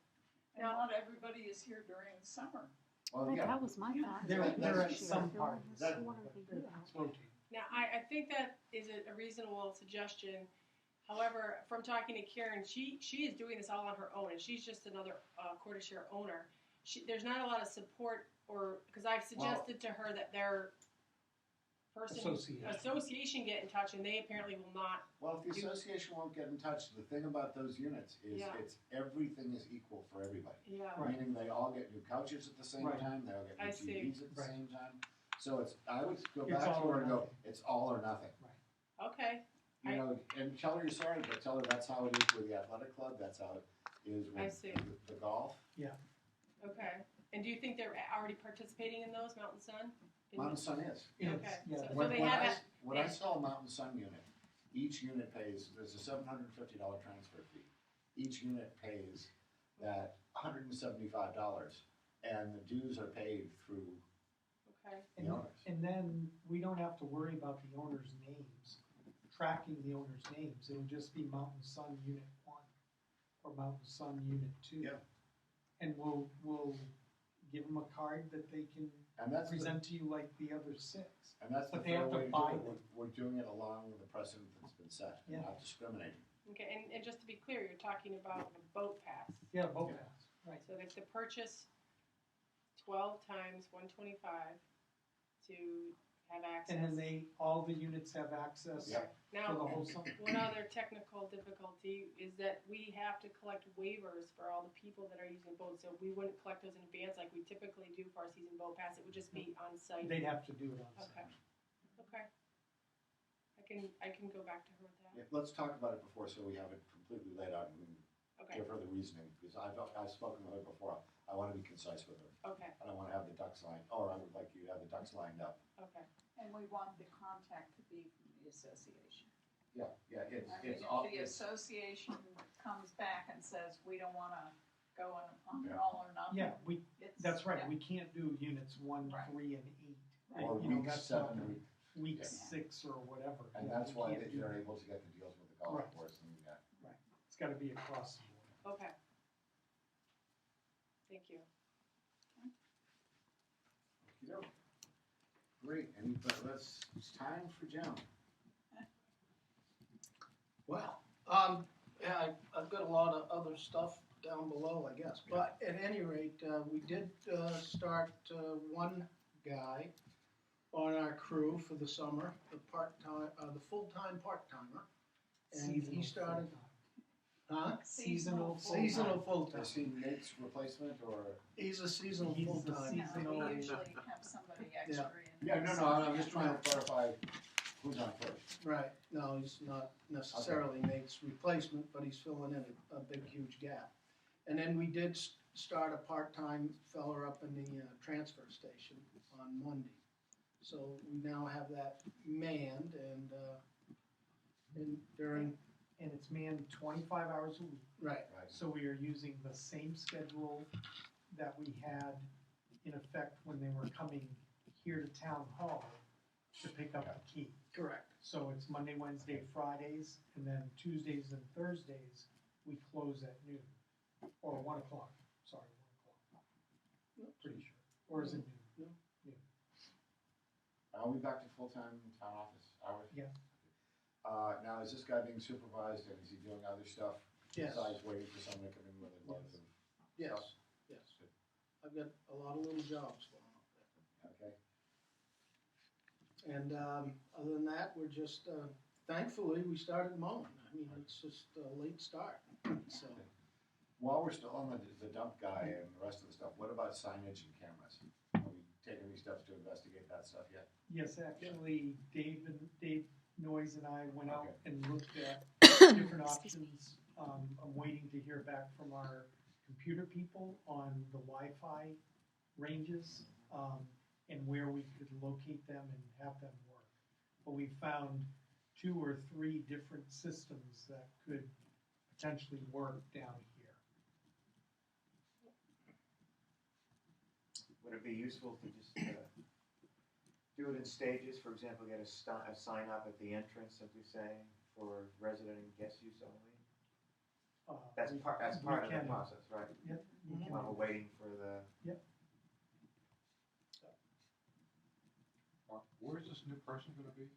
S2: And not everybody is here during the summer.
S1: Well,
S6: Right,
S1: yeah,
S6: that was my thought.
S4: They're at
S1: That's-
S4: some parties.
S1: that-
S4: It's rotating.
S7: Now, I think that is a reasonable suggestion. However, from talking to Karen, she is doing this all on her own, and she's just another quota share owner. There's not a lot of support, or because I've suggested to her that their association get in touch, and they apparently will not.
S1: well, if the association won't get in touch, the thing about those units is
S7: Yeah.
S1: it's everything is equal for everybody.
S7: Yeah.
S4: Right.
S1: Meaning they all get new couches at the same
S4: Right.
S1: time, they all get
S7: I
S1: new
S7: see.
S1: TVs at the
S4: Right.
S1: same time. So I would go
S4: It's
S1: back to
S4: all
S1: her
S4: or
S1: and go,
S4: nothing.
S1: it's all or nothing.
S7: Okay.
S1: You know, and tell her you're sorry, but tell her that's how it is with the athletic club, that's how it is
S7: I
S1: with
S7: see.
S1: the golf.
S7: Okay. And do you think they're already participating in those, Mountain Sun?
S1: Mountain Sun is.
S4: It's-
S7: Okay.
S4: yeah.
S7: So
S1: When
S7: they
S1: when
S7: have
S1: I,
S7: it-
S1: when I sell a Mountain Sun unit, each unit pays, there's a $750 transfer fee. Each unit pays that $175, and the dues are paid through
S7: Okay.
S1: the
S4: And,
S1: owners.
S4: and then we don't have to worry about the owners' names, tracking the owners' names. It'll just be Mountain Sun Unit 1 or Mountain Sun Unit 2.
S1: Yeah.
S4: And we'll give them a card that they can
S1: And that's the,
S4: present to you like the other 6.
S1: and that's the
S4: but they
S1: fair
S4: have to
S1: way to do
S4: buy
S1: it.
S4: them.
S1: We're doing it along with the precedent that's been set,
S4: Yeah.
S1: not discriminating.
S7: Okay. And just to be clear, you're talking about the boat pass.
S4: Yeah, both
S1: Yeah.
S4: pass, right.
S7: So they have to purchase 12 times 125 to have access.
S4: And then all the units have access
S1: Yeah.
S4: for
S7: Now,
S4: the whole summer.
S7: one other technical difficulty is that we have to collect waivers for all the people that are using boats. So we wouldn't collect those in advance like we typically do for our season boat pass. It would just be on site.
S4: They'd have to do it on
S7: Okay.
S4: site.
S7: Okay. I can go back to her with that.
S1: Yeah, let's talk about it before, so we have it completely laid out and
S7: Okay.
S1: give her the reasoning, because I've spoken with her before. I want to be concise with her.
S7: Okay.
S1: I don't want to have the ducks lined, or I would like you to have the ducks lined up.
S7: Okay.
S2: And we want the contact to be from the association.
S1: Yeah,
S2: I mean,
S1: it's all,
S2: if the association comes back and says, we don't wanna go on
S1: Yeah.
S2: all or nothing.
S4: Yeah,
S2: it's-
S4: that's right.
S2: yeah.
S4: We can't do units 1,
S2: Right.
S4: 3, and 8.
S2: Right.
S1: or
S4: You know,
S1: week
S4: that's not
S1: 7,
S4: gonna- Week
S1: Yeah.
S4: 6 or whatever.
S1: and
S4: Yeah,
S1: that's
S4: we
S1: why
S4: can't do
S1: they're
S4: that.
S1: able to get the deals with the golf
S4: Right.
S1: course and that.
S4: It's gotta be across the board.
S7: Okay. Thank you.
S1: Okey-doke. Great, it's time for Jim.
S5: Well, yeah, I've got a lot of other stuff down below, I guess. But at any rate, we did start one guy on our crew for the summer, the full-time part-timer. And he
S4: Seasonal
S5: started,
S4: full-time.
S5: huh?
S4: Seasonal
S5: Seasonal full-time.
S1: Is he Nate's replacement, or?
S5: He's a seasonal
S4: He's a
S5: full-time.
S2: Yeah,
S4: seasonal-
S2: we usually have somebody extra in.
S1: Yeah, no, I'm just trying to clarify who's on first.
S5: Right, no, he's not necessarily Nate's replacement, but he's filling in a big, huge gap. And then we did start a part-time fella up in the transfer station on Monday. So we now have that manned and during,
S4: And it's manned 25 hours a week.
S5: right,
S1: Right.
S4: So we are using the same schedule that we had in effect when they were coming here to town hall to pick up the key.
S5: correct.
S4: So it's Monday, Wednesday, Fridays, and then Tuesdays and Thursdays, we close at noon. Or 1 o'clock, sorry, 1 o'clock. Pretty sure. Or is it noon?
S1: Are we back to full-time town office hours?
S4: Yeah.
S1: Now, is this guy being supervised, and is he doing other stuff
S5: Yes,
S1: besides waiting for someone to come in with a load of
S5: yes,
S1: stuff?
S5: yes. I've got a lot of little jobs going up there.
S1: Okay,
S5: And other than that, we're just, thankfully, we started mowing. I mean, it's just a late start, so.
S1: while we're still on the dump guy and the rest of the stuff, what about signage and cameras? Are we taking any steps to investigate that stuff yet?
S4: Yes, actually, Dave Noyes and I went out
S1: Okay.
S4: and looked at different
S6: Excuse me.
S4: options. I'm waiting to hear back from our computer people on the Wi-Fi ranges, and where we could locate them and have them work. But we found 2 or 3 different systems that could potentially work down here.
S3: Would it be useful to just do it in stages? For example, get a sign up at the entrance, simply saying for resident and guest use only. That's
S4: We-
S3: part
S4: we
S3: of the
S4: can-
S3: process, right?
S4: Yep, we can-
S3: while we're waiting for the,
S9: Where's this new person gonna be?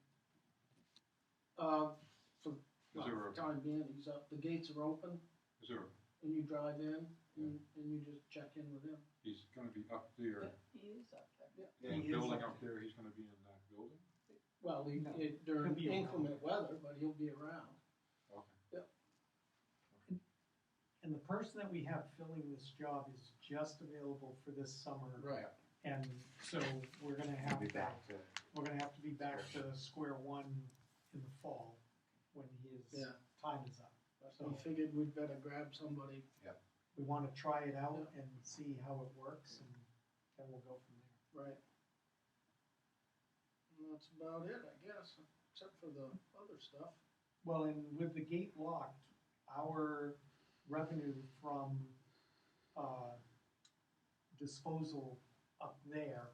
S5: For
S9: Is there
S5: the time being, he's up, the gates are open,
S9: is there,
S5: and you drive in, and you just check in with him.
S9: he's gonna be up there,
S2: He is up there.
S9: in
S4: He
S9: the
S4: is
S9: building
S4: up
S9: up there, he's gonna be in that building?
S5: Well,
S4: No,
S5: during
S4: he'll be around.
S5: inclement weather, but he'll be around.
S9: Okay.
S4: And the person that we have filling this job is just available for this summer.
S5: Right.
S4: And so we're gonna have
S3: be
S4: to,
S3: back to,
S4: we're gonna have to be back to square one in the fall when his
S5: Yeah.
S4: time is up.
S5: So we figured we'd better grab somebody.
S4: We wanna try it out and see how it works and then we'll go from there.
S5: Right. And that's about it, I guess, except for the other stuff.
S4: Well, and with the gate locked, our revenue from, disposal up there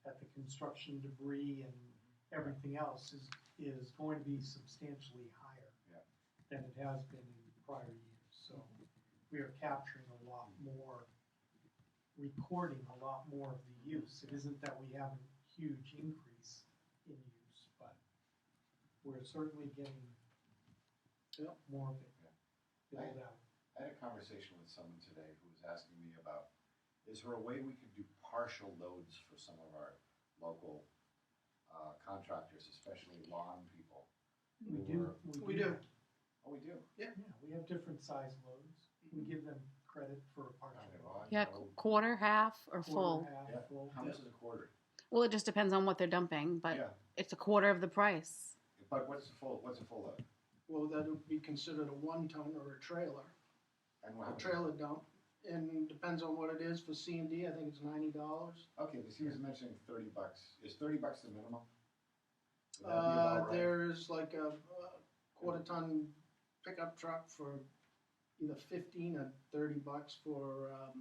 S4: at the construction debris and everything else is going to be substantially higher
S1: Yeah.
S4: than it has been in prior years. So we are capturing a lot more, recording a lot more of the use. It isn't that we have a huge increase in use, but we're certainly getting
S5: Yep.
S4: more of it
S1: Yeah.
S4: billed out.
S1: I had a conversation with someone today who was asking me about, is there a way we could do partial loads for some of our local contractors, especially lawn people?
S4: We
S1: who
S4: do.
S1: are-
S5: We do.
S1: Oh, we do?
S4: Yeah, we have different size loads. We give them credit for a
S1: Okay,
S4: partial
S1: well, I
S6: Yeah,
S1: know-
S6: quarter, half, or full.
S4: quarter, half,
S1: Yeah.
S4: full.
S1: How much is a quarter?
S6: Well, it just depends on what they're dumping, but
S1: Yeah,
S6: it's a quarter of the price.
S1: but what's a full load?
S5: Well, that would be considered a 1-ton or a trailer,
S1: And
S5: a
S1: how
S5: trailer dump. And depends on what it is for C&D, I think it's $90.
S1: Okay, because he was mentioning $30. Is $30 the minimum? Would that be about right?
S5: There's like a quarter-ton pickup truck for either 15 or $30 for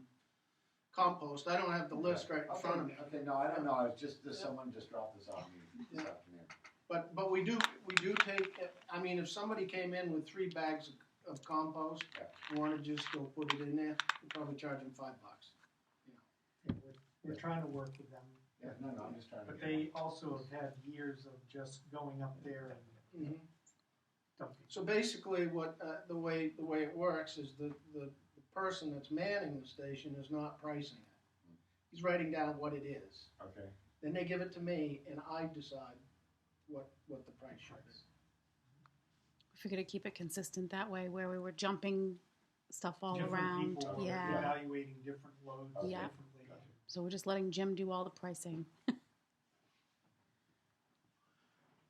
S5: compost. I don't have the list right in front of me.
S1: Okay, no, I don't know, it's just,
S5: Yeah.
S1: someone just dropped this on me this afternoon.
S5: But we do take, I mean, if somebody came in with 3 bags of compost, and wanted to just go put it in there, we'd probably charge them $5.
S4: Yeah, we're trying to work with them.
S1: Yeah, no, I'm just trying to.
S4: But
S1: get
S4: they
S1: one.
S4: also have had years of just going up there and dumping.
S5: So basically, what the way it works is the person that's manning the station is not pricing it. He's writing down what it is.
S1: Okay,
S5: Then they give it to me, and I decide what the price should be.
S6: We figured to keep it consistent that way, where we were jumping stuff all
S4: Different
S6: around.
S4: people are
S6: Yeah.
S4: evaluating different loads
S6: Yeah.
S4: differently.
S6: So we're just letting Jim do all the pricing.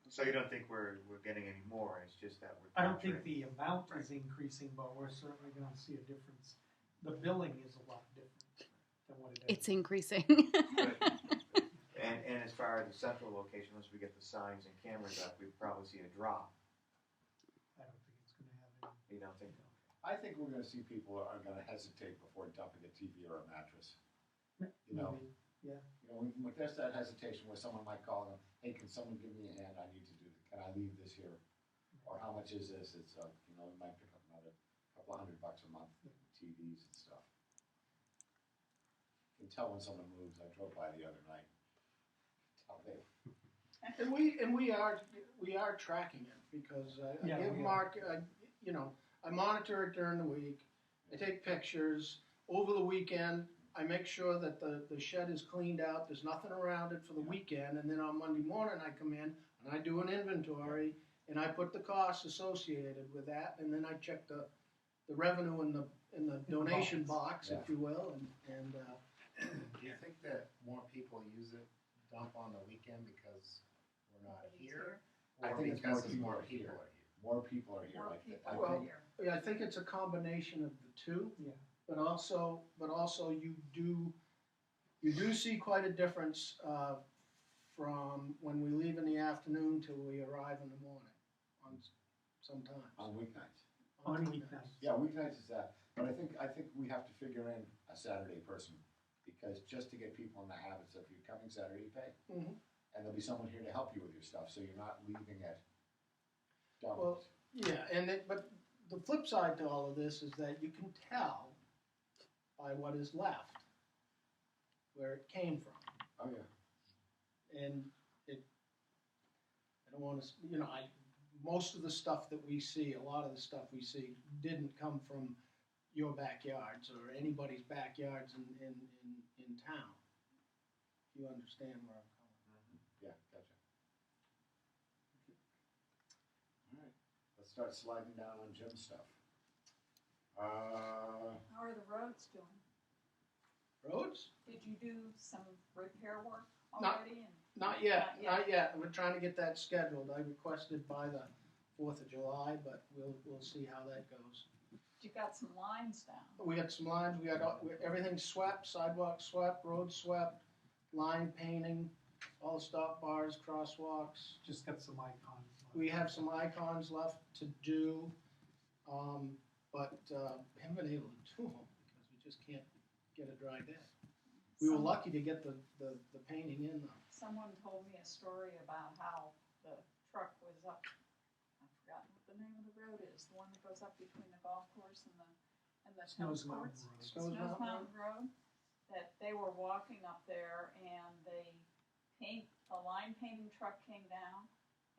S3: so you don't think we're getting any more, it's just that we're
S4: I don't think
S3: capturing.
S4: the amount is increasing, but we're certainly gonna see a difference. The billing is a lot different than what it is.
S6: It's increasing.
S3: And as far as the central location, once we get the signs and cameras up, we'd probably see a drop,
S4: I don't think it's gonna have any.
S3: you don't think?
S1: I think we're gonna see people are gonna hesitate before dumping a TV or a mattress. You know,
S4: Maybe, yeah.
S1: when there's that hesitation where someone might call them, hey, can someone give me a hand, I need to do, can I leave this here? Or how much is this, it's, you know, we might pick up another couple $100 a month, TVs and stuff. You can tell when someone moves, I drove by the other night. Tell they,
S5: And we are tracking it because I
S4: Yeah,
S5: give
S4: we are.
S5: Mark, I monitor it during the week. I take pictures over the weekend. I make sure that the shed is cleaned out. There's nothing around it for the weekend, and then on Monday morning I come in and I do an inventory and I put the costs associated with that, and then I check the revenue in the donation box, if you will, and
S8: Do you think that more people use it, dump on the weekend because we're not here?
S1: I
S8: Or
S1: think it's
S8: because
S1: more
S8: more
S1: people
S8: people
S1: are
S8: are
S1: here.
S8: here?
S1: More people are here,
S2: More
S1: I think,
S2: people
S1: I
S5: Well,
S1: think,
S2: here.
S5: yeah, I think it's a combination of the two.
S4: Yeah.
S5: But also you do see quite a difference from when we leave in the afternoon till we arrive in the morning sometimes.
S1: on weeknights.
S4: On weeknights.
S1: Yeah, weeknights is that, but I think we have to figure in a Saturday person, because just to get people in the habits of, you're coming Saturday, you pay.
S5: Mhm.
S1: And there'll be someone here to help you with your stuff, so you're not leaving it dumped.
S5: Well, yeah, but the flip side to all of this is that you can tell by what is left, where it came from.
S1: Oh, yeah.
S5: And I don't wanna, most of the stuff that we see, a lot of the stuff we see didn't come from your backyards or anybody's backyards in town. If you understand where I'm coming from.
S1: Yeah, gotcha. All right, let's start sliding down on Jim's stuff.
S2: How are the roads doing?
S5: Roads?
S2: Did you do some repair work
S5: Not-
S2: already? And
S5: Not yet,
S2: Not yet.
S5: not yet. We're trying to get that scheduled. I requested by the 4th of July, but we'll see how that goes.
S2: you got some lines down.
S5: We got some lines, we got everything swept, sidewalk swept, road swept, line painting, all the stop bars, crosswalks.
S4: Just got some icons.
S5: We have some icons left to do, but haven't been able to do them because we just can't get a dry day. We were lucky to get the painting in though.
S2: Someone told me a story about how the truck was up, I've forgotten what the name of the road is, the one that goes up between the golf course and the tennis
S4: Snows Mountain
S2: courts.
S4: Road.
S5: Snows
S2: Snows
S5: Mountain
S2: Mountain Road, that they were walking up there and a line painting truck came down,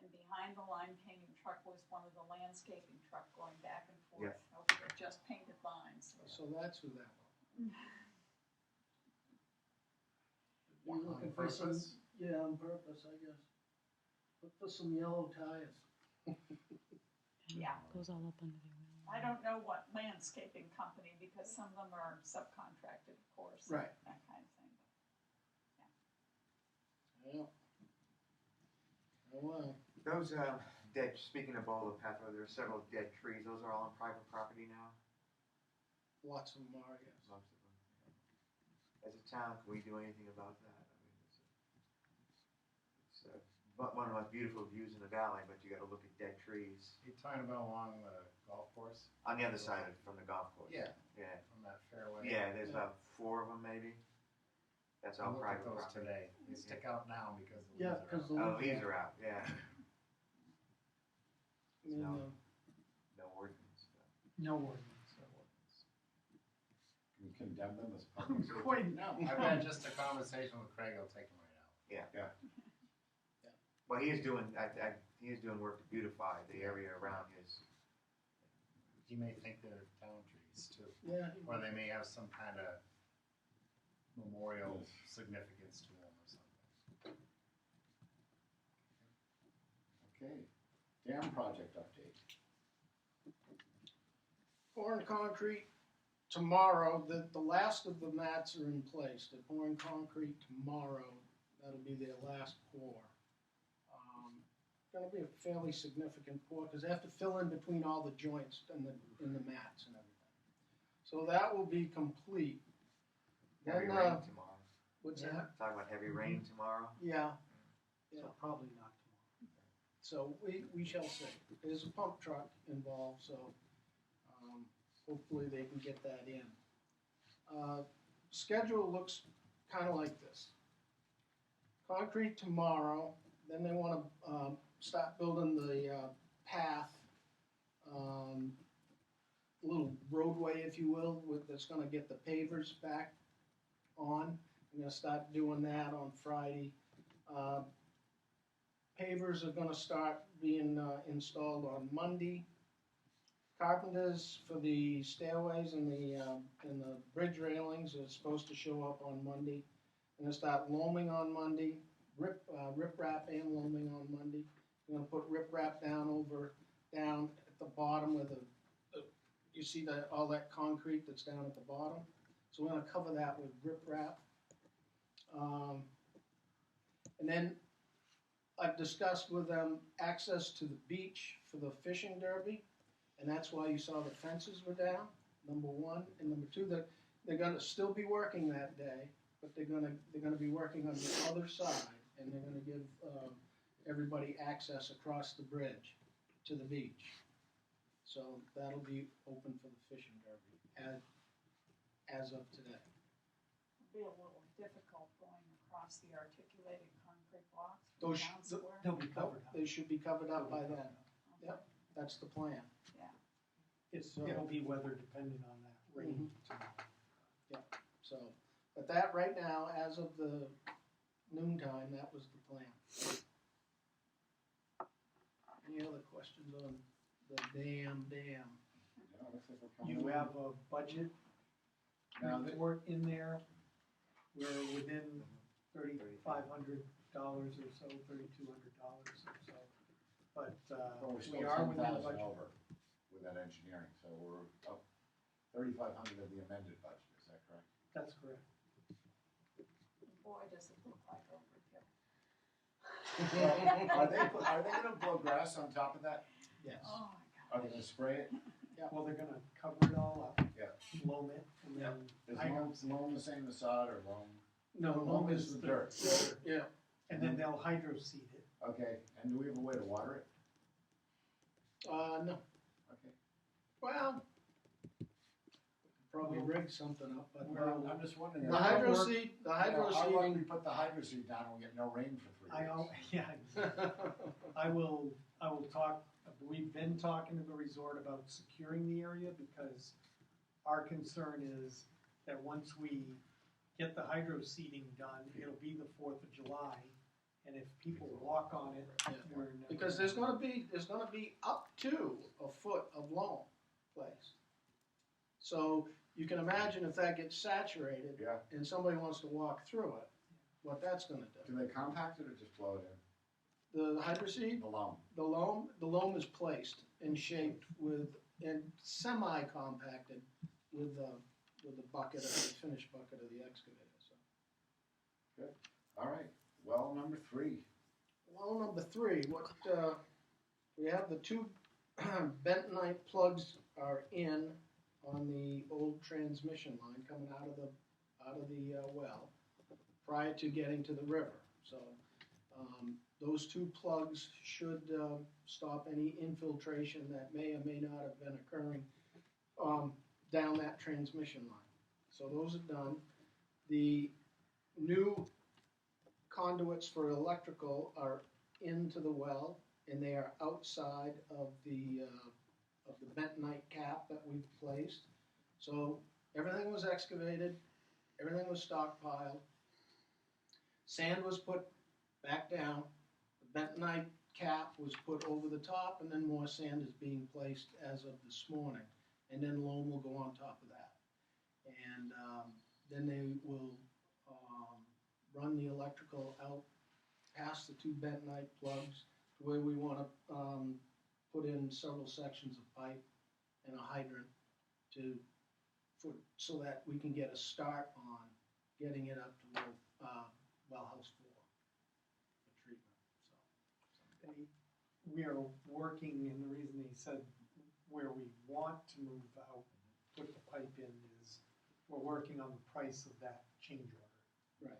S2: and behind the line painting truck was one of the landscaping truck going back and forth over the just painted lines.
S5: So that's who that was.
S8: On
S5: You're looking for some,
S8: purpose?
S5: yeah, on purpose, I guess. Look for some yellow tires.
S2: Yeah.
S6: Goes all up under there.
S2: I don't know what landscaping company, because some of them are subcontracted, of course.
S5: Right.
S2: That kind of thing.
S5: Yeah. Oh, wow.
S3: Those, dead, speaking of Boulder Path Road, there are several dead trees. Those are all on private property now?
S5: Lots of them are, yes.
S3: Most of them. As a town, can we do anything about that? I mean, it's one of the most beautiful views in the valley, but you gotta look at dead trees.
S8: You talking about along the golf course?
S3: On the other side of, from the golf course.
S8: Yeah,
S3: Yeah,
S8: from that fairway.
S3: yeah, there's about 4 of them maybe. That's
S8: I
S3: all
S8: looked at
S3: private
S8: those
S3: property.
S8: today. They stick out now because the
S5: Yeah,
S8: leaves
S5: because
S8: are
S5: the
S8: out.
S3: Oh, leaves are out, yeah.
S5: You know,
S3: No ordinance.
S4: No ordinance.
S1: Can we condemn them as public?
S4: Quite.
S8: No, I've had just a conversation with Craig, I'll take him right out.
S3: Well, he is doing, he is doing work to beautify the area around his.
S8: He may think they're town trees too,
S5: yeah.
S8: or they may have some kind of memorial significance to them or something.
S1: Okay, dam project update.
S5: Pouring concrete tomorrow. The last of the mats are in place. They're pouring concrete tomorrow. That'll be their last pour. Gonna be a fairly significant pour because they have to fill in between all the joints in the mats and everything. So that will be complete.
S3: Heavy
S5: Then,
S3: rain tomorrow.
S5: what's that?
S3: Talking about heavy rain tomorrow.
S5: Yeah. Yeah.
S4: So probably not tomorrow.
S5: So we shall see. There's a pump truck involved, so hopefully they can get that in. Schedule looks kind of like this. Concrete tomorrow, then they want to start building the path, little roadway, if you will, that's going to get the pavers back on. I'm going to start doing that on Friday. Pavers are gonna start being installed on Monday. Carpenters for the stairways and the bridge railings are supposed to show up on Monday. They're gonna start loaming on Monday, riprap and loaming on Monday. We're gonna put riprap down at the bottom where you see all that concrete that's down at the bottom. So we're gonna cover that with riprap. And then I've discussed with them access to the beach for the fishing derby, and that's why you saw the fences were down, number one. And number two, that they're gonna still be working that day, but they're gonna be working on the other side, and they're gonna give everybody access across the bridge to the beach. So that'll be open for the fishing derby as of today.
S2: It'll be a little difficult going across the articulated concrete blocks from
S5: Those
S2: Town Square.
S4: They'll be covered up.
S5: They should be covered up by then.
S2: Okay.
S5: Yep. That's the plan.
S4: It'll be weather dependent on that rain
S5: Mhm.
S4: tomorrow.
S5: Yeah. So, but that right now, as of the noontime, that was the plan. Any other questions on the dam?
S1: Yeah, looks like we're coming
S4: You
S1: along.
S4: have a budget
S1: Now, that-
S4: report in there. We're within $3,500 or so, $3,200 or so. But
S1: Well, we're
S4: we
S1: still
S4: are
S1: ten
S4: within the
S1: thousand
S4: budget.
S1: over with that engineering, so we're up 3,500 of the amended budget, is that correct?
S4: That's correct.
S2: Boy, does it look like overkill.
S1: Are they gonna blow grass on top of that?
S5: Yes.
S2: Oh, my God.
S1: Are they gonna spray it?
S4: Well, they're gonna cover it all up.
S1: Yeah.
S4: Loam it, and then
S1: Is loam the same as sod or loam?
S4: no,
S1: loam is the dirt.
S5: Yeah.
S4: and then they'll hydro seed it.
S1: Okay, and do we have a way to water it?
S5: No.
S1: Okay.
S5: Well, probably rig something up, but
S1: Well, I'm just wondering.
S5: the hydro seed,
S1: How long we put the hydro seed down and we get no rain for 3
S4: Yeah, I will talk, we've been talking to the resort about securing the area because our concern is that once we get the hydro seeding done, it'll be the 4th of July. And if people walk on it, we're never.
S5: because there's gonna be up to a foot of loam placed. So you can imagine if that gets saturated
S1: Yeah.
S5: and somebody wants to walk through it, what that's gonna do.
S1: Do they compact it or just blow it in?
S5: The hydro seed,
S1: The loam.
S5: the loam is placed and shaped and semi-compacted with the bucket, the finished bucket of the excavator, so.
S1: All right, well, number 3.
S5: Well, number 3, we have the 2 bentonite plugs are in on the old transmission line coming out of the well prior to getting to the river. So those 2 plugs should stop any infiltration that may or may not have been occurring down that transmission line. So those are done. The new conduits for electrical are into the well, and they are outside of the bentonite cap that we've placed. So everything was excavated, everything was stockpiled, sand was put back down, the bentonite cap was put over the top, and then more sand is being placed as of this morning, and then loam will go on top of that. And then they will run the electrical out past the 2 bentonite plugs to where we want to put in several sections of pipe and a hydrant so that we can get a start on getting it up to well house 4 for treatment.
S4: We are working, and the reason he said where we want to move out, put the pipe in, is we're working on the price of that change order.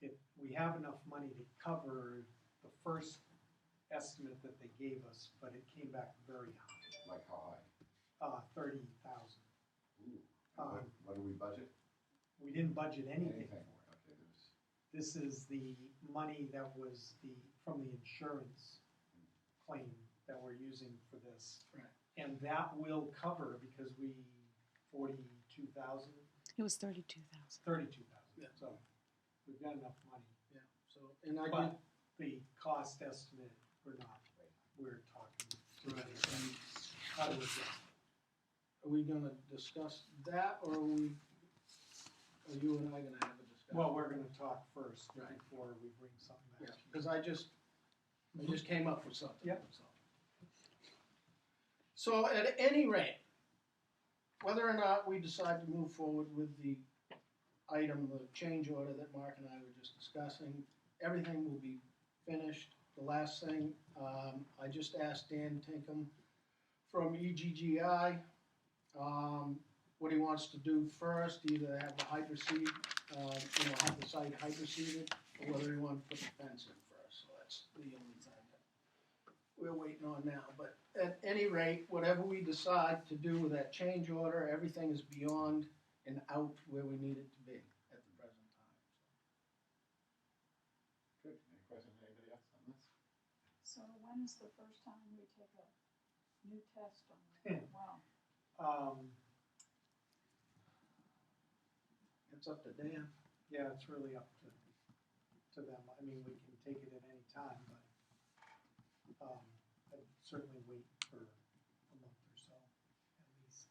S5: Right.
S4: We have enough money to cover the first estimate that they gave us, but it came back very high,
S1: Like how high?
S4: 30,000.
S1: Ooh. What do we budget?
S4: We didn't budget anything.
S1: Anything more, okay, there's,
S4: This is the money that was from the insurance claim that we're using for this.
S5: Right.
S4: And that will cover, because 42,000,
S6: It was 32,000.
S4: 32,000.
S5: Yeah.
S4: So we've got enough money.
S5: Yeah. So and I did.
S4: But the cost estimate, we're talking.
S5: Right.
S4: How do we get?
S5: Are we gonna discuss that, or are you and I gonna have a discussion?
S4: Well, we're gonna talk first
S5: Right.
S4: before we bring something
S5: Yeah,
S4: back to you.
S5: because I just came up with something.
S4: Yep.
S5: So at any rate, whether or not we decide to move forward with the item, the change order that Mark and I were just discussing, everything will be finished. The last thing, I just asked Dan Tinkham from EGGI what he wants to do first, either have the hydro seed, have the site hydro seeded, or whether he wants to put the fence in first. So that's the only thing that we're waiting on now. But at any rate, whatever we decide to do with that change order, everything is beyond and out where we need it to be at the present time.
S1: good. Any questions, anybody else on this?
S2: So when's the first time we take a new test on the well?
S5: It's up to Dan.
S4: Yeah, it's really up to them. I mean, we can take it at any time, but, I'd certainly wait for a month or so, at least.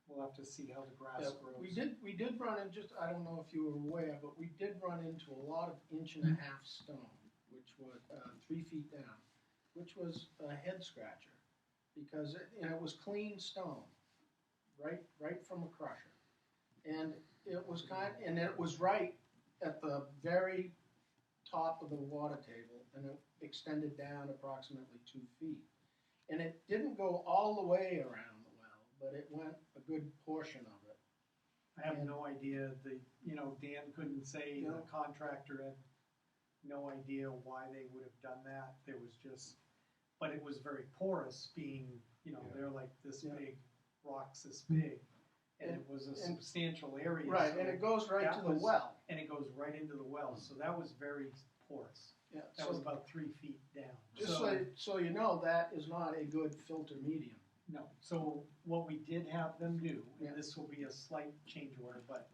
S4: We'll have to see how the grass
S5: Yeah,
S4: grows.
S5: we did run in, just, I don't know if you were aware, but we did run into a lot of 1.5 inch stone, which was 3 feet down, which was a head scratcher, because it was clean stone, right from a crusher, and it was and it was right at the very top of the water table, and it extended down approximately 2 feet, and it didn't go all the way around the well, but it went a good portion of it.
S4: I have no idea, Dan couldn't say,
S5: No.
S4: the contractor had no idea why they would have done that. There was just, but it was very porous, being, they're like this
S5: Yeah.
S4: big, rocks this big. And it was a substantial area.
S5: Right,
S4: so
S5: and it goes right
S4: that
S5: to the
S4: was-
S5: well.
S4: And it goes right into the well, so that was very porous.
S5: Yeah,
S4: That was
S5: so
S4: about 3 feet down.
S5: just so you know, that is not a good filter medium.
S4: No, so what we did have them do,
S5: Yeah.
S4: and this will be a slight change order, but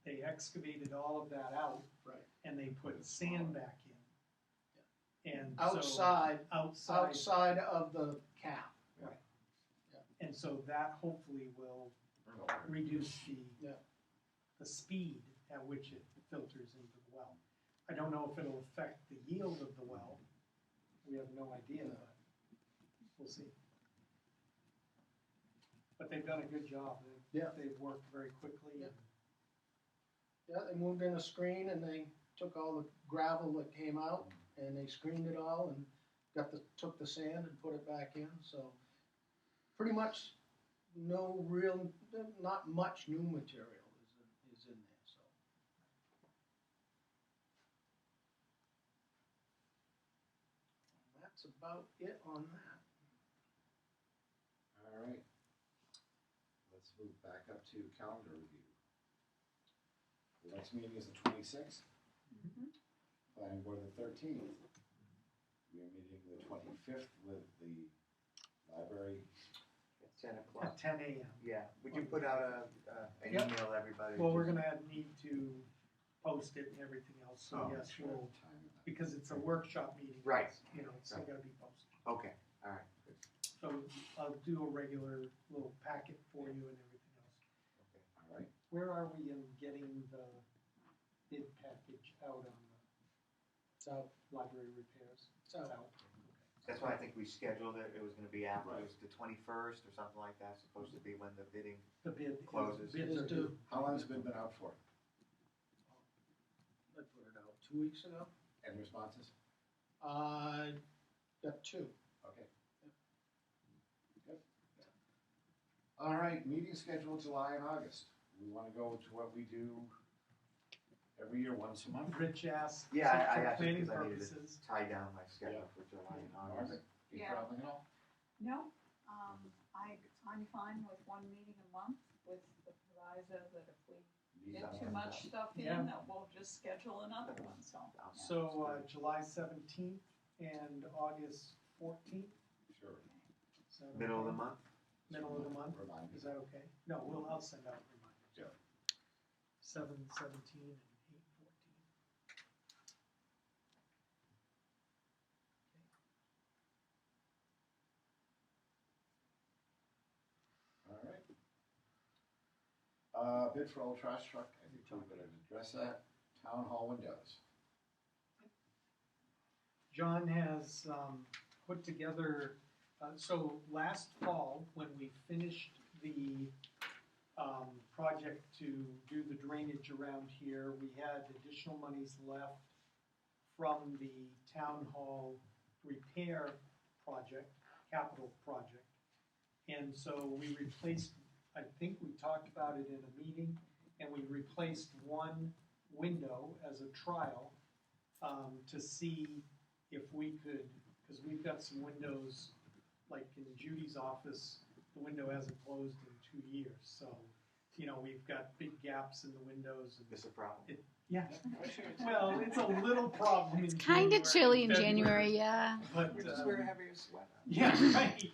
S4: they excavated all of that out.
S5: Right.
S4: And they put sand back in. And so
S5: Outside
S4: outside,
S5: of the cap.
S4: and so that hopefully will reduce the speed at which it filters into the well. I don't know if it'll affect the yield of the well. We have no idea, but we'll see. But they've done a good job. They've worked very quickly.
S5: Yeah.
S4: And
S5: Yeah, they moved in a screen and they took all the gravel that came out and they screened it all and took the sand and put it back in, so pretty much not much new material is in there, so. That's about it on that.
S1: All right. Let's move back up to calendar review. The next meeting is the 26th. Planning board the 13th. We are meeting the 25th with the library.
S3: At 10 o'clock.
S4: at 10 a.m.
S3: Yeah, would you put out an
S4: Yep.
S3: email to everybody?
S4: Well, we're gonna need to post it and everything else, so
S3: Oh,
S4: yes,
S1: Sure,
S4: we'll,
S1: time of that.
S4: because it's a workshop meeting.
S3: Right.
S4: It's still gotta be posted.
S3: Okay, all right, good,
S4: So I'll do a regular little packet for you and everything else.
S3: okay.
S1: All right.
S4: Where are we in getting the bid package out on the library repairs?
S5: It's out.
S3: That's why I think we scheduled it, it was gonna be after, it was the 21st or something like that, supposed to be when the bidding.
S4: The bid.
S3: Closes.
S4: Bids are due.
S1: How long has it been out for?
S5: I put it out 2 weeks ago.
S1: Any responses?
S5: Got 2.
S1: Okay. Good. All right, meeting schedule July and August. We want to go to what we do every year, once a month.
S4: Rich asked,
S3: Yeah, I
S4: for
S3: asked it
S4: planning
S3: because I needed to
S4: purposes.
S3: tie down my schedule for July and August.
S1: Margaret, you
S2: Yeah.
S1: traveling at all?
S2: No, I'm fine with one meeting a month with the proviso that if we
S1: Need
S2: get
S1: something
S2: too
S1: like
S2: much
S1: that?
S2: stuff
S4: Yeah.
S2: in, that we'll just schedule another one, so. yeah.
S4: So, July 17th and August 14th.
S1: Sure.
S4: Is that
S3: Middle of the
S4: okay?
S3: month?
S4: Middle of the month,
S1: Remind me.
S4: is that okay? No, I'll send out reminders.
S1: Yeah.
S4: 7/17 and 8/14.
S1: All right. Bid for old trash truck, I think we're gonna address that. Town hall windows.
S4: John has put together, so last fall, when we finished the project to do the drainage around here, we had additional monies left from the town hall repair project, capital project. And so we replaced, I think we talked about it in a meeting, and we replaced one window as a trial to see if we could, because we've got some windows, like in Judy's office, the window hasn't closed in 2 years, so, we've got big gaps in the windows. And
S3: This is a problem.
S4: yeah, well, it's a little problem in
S6: It's kind of
S4: January,
S6: chilly in
S4: February,
S6: January, yeah.
S4: But,
S3: We just wear a heavier sweater.
S4: yeah, right.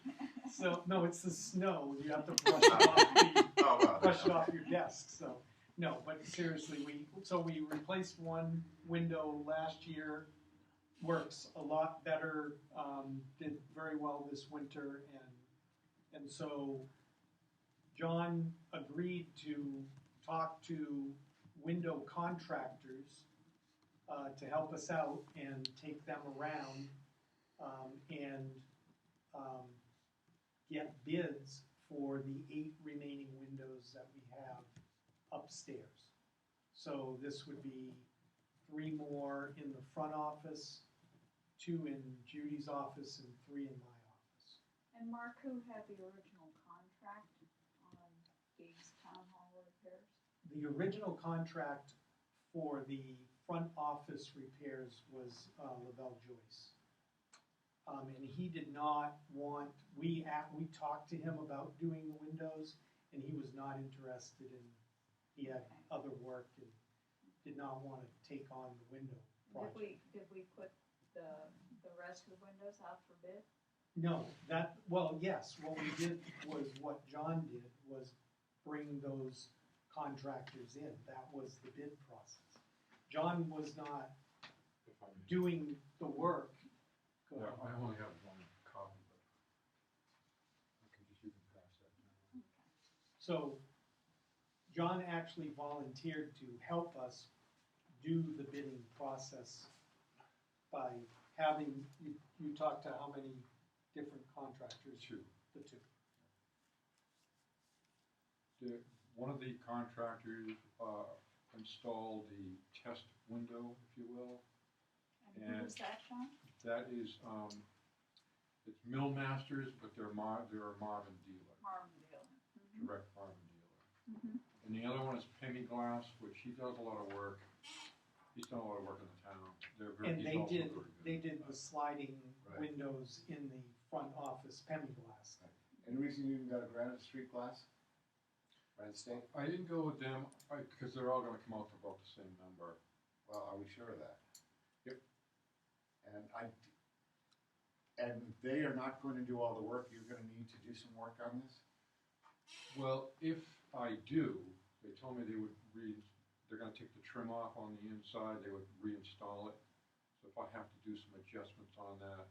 S4: So, no, it's the snow, you have to brush it off
S3: Oh, well.
S4: brush it off your desk, so. No, but seriously, we replaced one window last year, works a lot better, did very well this winter, and so John agreed to talk to window contractors to help us out and take them around and get bids for the 8 remaining windows that we have upstairs. So this would be 3 more in the front office, 2 in Judy's office, and 3 in my office.
S2: And Mark, who had the original contract on these town hall repairs?
S4: The original contract for the front office repairs was Lavelle Joyce. And he did not want, we talked to him about doing the windows, and he was not interested in, he had other work and did not want to take on the window project.
S2: Did we put the rest of the windows out for bid?
S4: No, yes, what we did was, what John did was bring those contractors in. That was the bid process. John was not
S9: If I may.
S4: doing the work. Go
S9: Yeah,
S4: ahead.
S9: I only have one copy, but you can pass that down.
S4: So John actually volunteered to help us do the bidding process by having, you talked to how many different contractors?
S9: 2.
S4: The 2.
S9: One of the contractors installed the test window, if you will.
S2: And who was that, John?
S9: That is, it's Mill Masters, but they're a Marvin dealer,
S2: Marvin Deal. Mhm.
S9: direct Marvin dealer.
S2: Mhm.
S9: And the other one is Penny Glass, which he does a lot of work. He's done a lot of work in the town.
S4: And
S9: he's
S4: they
S9: also
S4: did,
S9: very good.
S4: they did the sliding
S1: Right.
S4: windows in the front office, Pemiglass.
S1: Any reason you didn't go to Granite Street Glass? Granite State?
S9: I didn't go with them, because they're all gonna come out to about the same number.
S1: Well, are we sure of that?
S9: Yep.
S1: And they are not going to do all the work, you're gonna need to do some work on this?
S9: Well, if I do, they told me they would they're gonna take the trim off on the inside, they would reinstall it. So if I have to do some adjustments on that,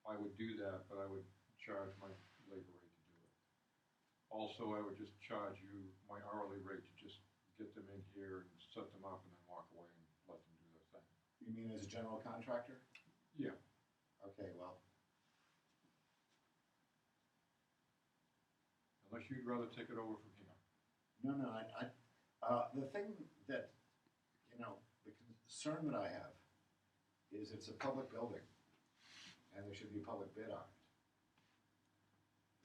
S9: I would do that, but I would charge my labor rate to do it. Also, I would just charge you my hourly rate to just get them in here and set them up and then walk away and let them do their thing.
S1: You mean as a general contractor?
S9: Yeah.
S1: Okay, well,
S9: Unless you'd rather take it over from here.
S1: no, the thing that, the concern that I have is it's a public building, and there should be a public bid on it.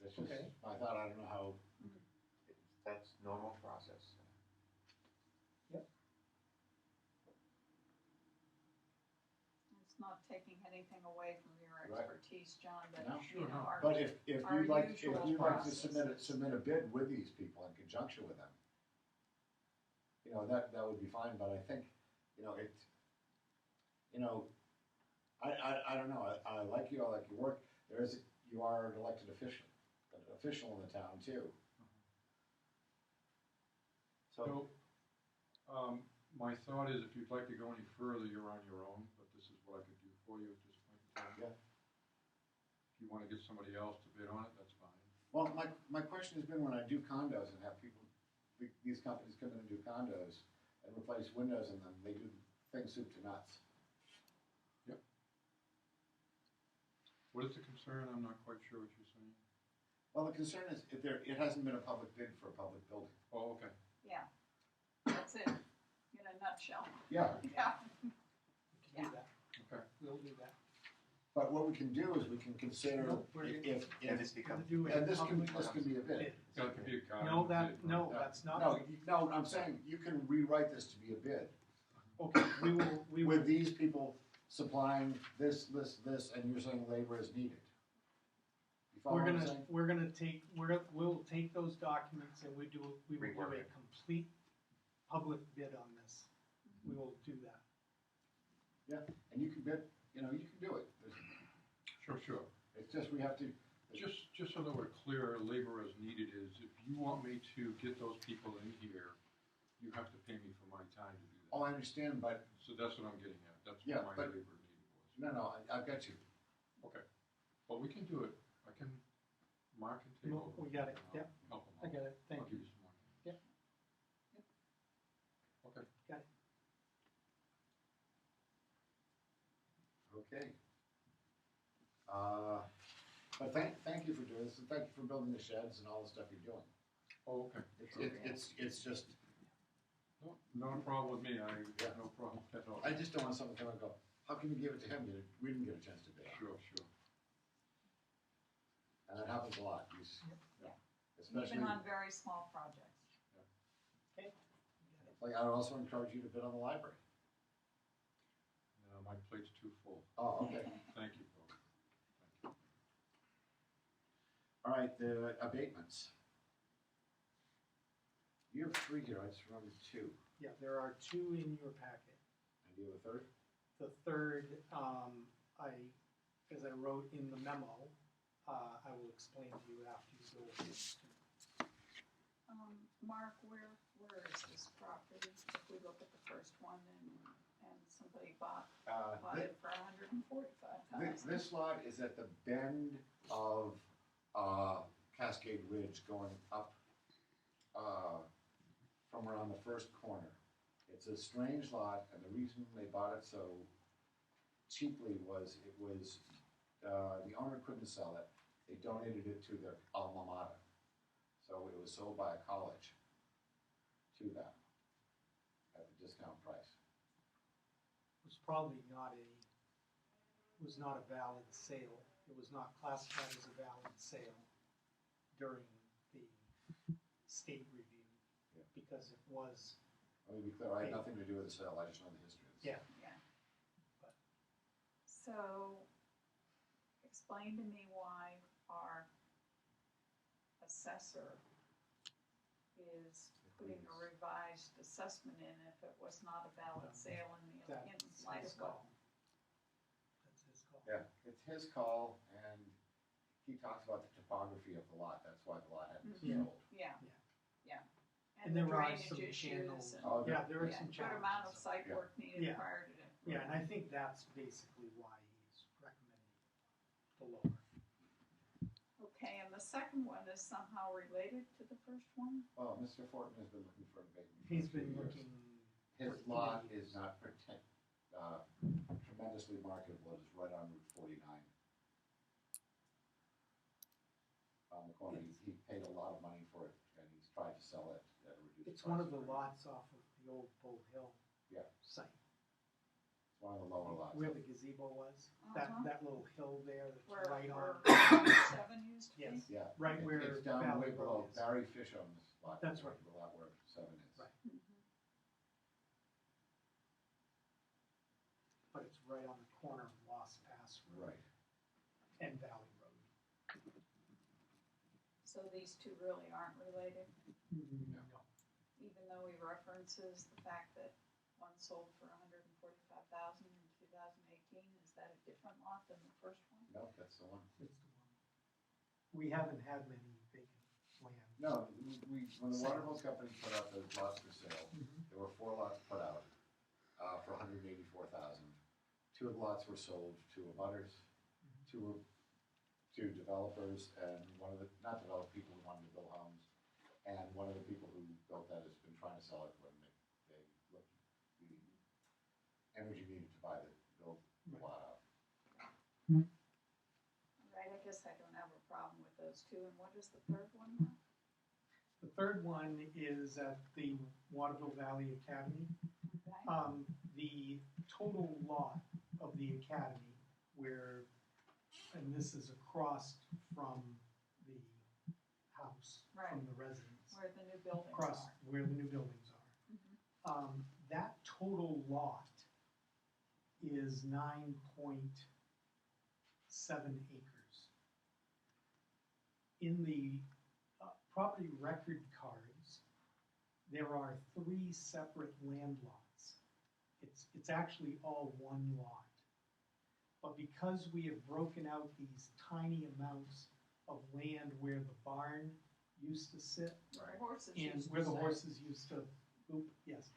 S1: That's just
S4: Okay.
S1: my thought, I don't know how,
S3: That's normal process.
S2: It's not taking anything away from your
S1: Right.
S2: expertise, John, but,
S1: No.
S9: Sure, no.
S2: our.
S1: but if
S2: Our
S1: you'd like,
S2: usual
S1: if you'd like to
S2: process.
S1: submit a bid with these people in conjunction with them, that would be fine, but I think, I don't know, I like you, I like your work, you are an elected official in the town too.
S3: So,
S9: My thought is if you'd like to go any further, you're on your own, but this is what I could do for you at this point in time.
S1: Yeah.
S9: If you wanna get somebody else to bid on it, that's fine.
S1: Well, my question has been when I do condos and have people, these companies come in and do condos and replace windows in them, they do things soup to nuts.
S9: What is the concern? I'm not quite sure what you're saying.
S1: Well, the concern is, it hasn't been a public bid for a public building.
S9: Oh, okay.
S2: Yeah, that's it, in a nutshell.
S1: Yeah,
S2: Yeah.
S4: We can do that.
S9: Okay.
S4: We'll do that.
S1: but what we can do is we can consider
S4: No, we're-
S1: if,
S3: and this becomes,
S4: We'll do a
S1: and this can
S4: public
S1: be a bid.
S4: bid.
S9: Yeah, it could be a guy.
S4: No,
S9: who
S4: that,
S9: bid,
S4: no,
S9: right?
S4: that's not.
S1: No, I'm saying you can rewrite this to be a bid.
S4: Okay, we will,
S1: With these people supplying this, and you're saying labor is needed. You follow what I'm saying?
S4: we'll take those documents and we will do
S3: Rework
S4: a
S3: it.
S4: complete public bid on this. We will do that.
S1: And you can bid, you can do it.
S9: Sure.
S1: It's just, we have to,
S9: Just so that we're clear, labor as needed is, if you want me to get those people in here, you have to pay me for my time to do that.
S1: Oh, I understand, but,
S9: So that's what I'm getting at, that's
S1: Yeah,
S9: what my
S1: but-
S9: labor need was.
S1: no, I've got you.
S9: But we can do it, Mark can take
S4: No,
S9: over.
S4: we got it.
S9: and I'll
S4: Yep.
S9: Help him
S4: I
S9: out.
S4: get it, thank
S9: I'll
S4: you.
S9: give you some more.
S4: Yep.
S9: Okay.
S1: Okay. But thank you for doing this, and thank you for building the sheds and all the stuff you're doing.
S9: Oh, okay.
S1: It's just,
S9: No, not a problem with me, I
S1: Yeah.
S9: have no problem at all.
S1: I just don't want someone to come and go, how can you give it to him? We didn't get a chance to bid.
S9: Sure.
S1: And that happens a lot,
S2: Yeah.
S1: especially,
S2: Even on very small projects.
S1: like, I would also encourage you to bid on the library.
S9: No, my plate's too full,
S1: Oh, okay.
S9: thank you, folks. Thank you.
S1: All right, the abatements. You have 3 here, I just remembered 2.
S4: Yeah, there are 2 in your packet.
S1: And do you have a third?
S4: The third, as I wrote in the memo, I will explain to you after you go over it.
S2: Mark, where is this property? If we look at the first one and somebody bought it for $145,000.
S1: This lot is at the bend of Cascade Ridge going up from around the first corner. It's a strange lot, and the reason they bought it so cheaply was the owner couldn't sell it. They donated it to their alma mater. So it was sold by a college to them at the discount price.
S4: It was probably was not a valid sale. It was not classified as a valid sale during the state review.
S1: Yeah.
S4: Because it was,
S1: Let me be clear, I had nothing to do with the sale, I just know the history of the sale.
S2: So, explain to me why our assessor is putting a revised assessment in if it was not a valid sale in
S4: that's
S2: light
S4: his
S2: of what.
S4: call. That's his call.
S1: Yeah, it's his call, and he talks about the topography of the lot, that's why the lot hadn't
S2: Mhm.
S1: sold.
S2: Yeah.
S4: And
S2: the
S4: there are
S2: drainage
S4: some
S2: issues
S4: channels.
S2: and-
S1: Oh,
S4: Yeah, there are
S2: Yeah,
S4: some
S2: good amount of
S4: challenges.
S2: site
S1: Yeah.
S2: work needed
S4: Yeah.
S2: prior to.
S4: Yeah, and I think that's basically why he's recommending the lower.
S2: Okay, and the second one is somehow related to the first one?
S1: Well, Mr. Fortin has been looking for an abatement. for
S4: He's
S1: a few
S4: been
S1: years.
S4: looking.
S1: His
S4: for
S1: lot
S4: years.
S1: is not tremendously marketable, it is right on Route 49. On the corner, he paid a lot of money for it, and he's tried to sell it at a reduced price.
S4: It's one of the lots off of the old Bull Hill
S1: Yeah.
S4: site,
S1: It's one of the lower lots.
S4: where the gazebo was.
S2: Uh-huh.
S4: That little hill there that's
S2: Where,
S4: right
S2: where
S4: on.
S2: 7 used to be?
S4: Yes,
S1: Yeah.
S4: right
S1: It-
S4: where
S1: It's down
S4: Valley
S1: way below
S4: Road is.
S1: Barry Fisham's lot.
S4: That's right.
S1: The lot where 7 is.
S4: Right.
S2: Mhm.
S4: But it's right on the corner of Lost Pass Road
S1: Right.
S4: and Valley Road.
S2: So these two really aren't related,
S4: No.
S2: even though he references the fact that one sold for $145,000 in 2018. Is that a different lot than the first one?
S1: No, that's the one.
S4: It's the one. We haven't had many vacant land.
S1: No, when the Waterville Company put out those lots for sale,
S4: Mhm.
S1: there were 4 lots put out for $184,000. 2 of the lots were sold to abutters, 2 were to developers, and one of the, not developed people who wanted to build homes, and one of the people who built that has been trying to sell it when they looked at the energy needed to build the lot out.
S2: Right, I guess I don't have a problem with those two. And what is the third one now?
S4: The third one is at the Waterville Valley Academy.
S2: Okay.
S4: The total lot of the academy where, and this is across from the house,
S2: Right.
S4: from the residence,
S2: Where the new buildings
S4: across
S2: are.
S4: where the new buildings are.
S2: Mhm.
S4: That total lot is 9.7 acres. In the property record cards, there are 3 separate land lots. It's actually all one lot. But because we have broken out these tiny amounts of land where the barn used to sit,
S2: Where the horses
S4: and
S2: used to
S4: where the
S2: stay.
S4: horses used to Oop, yes.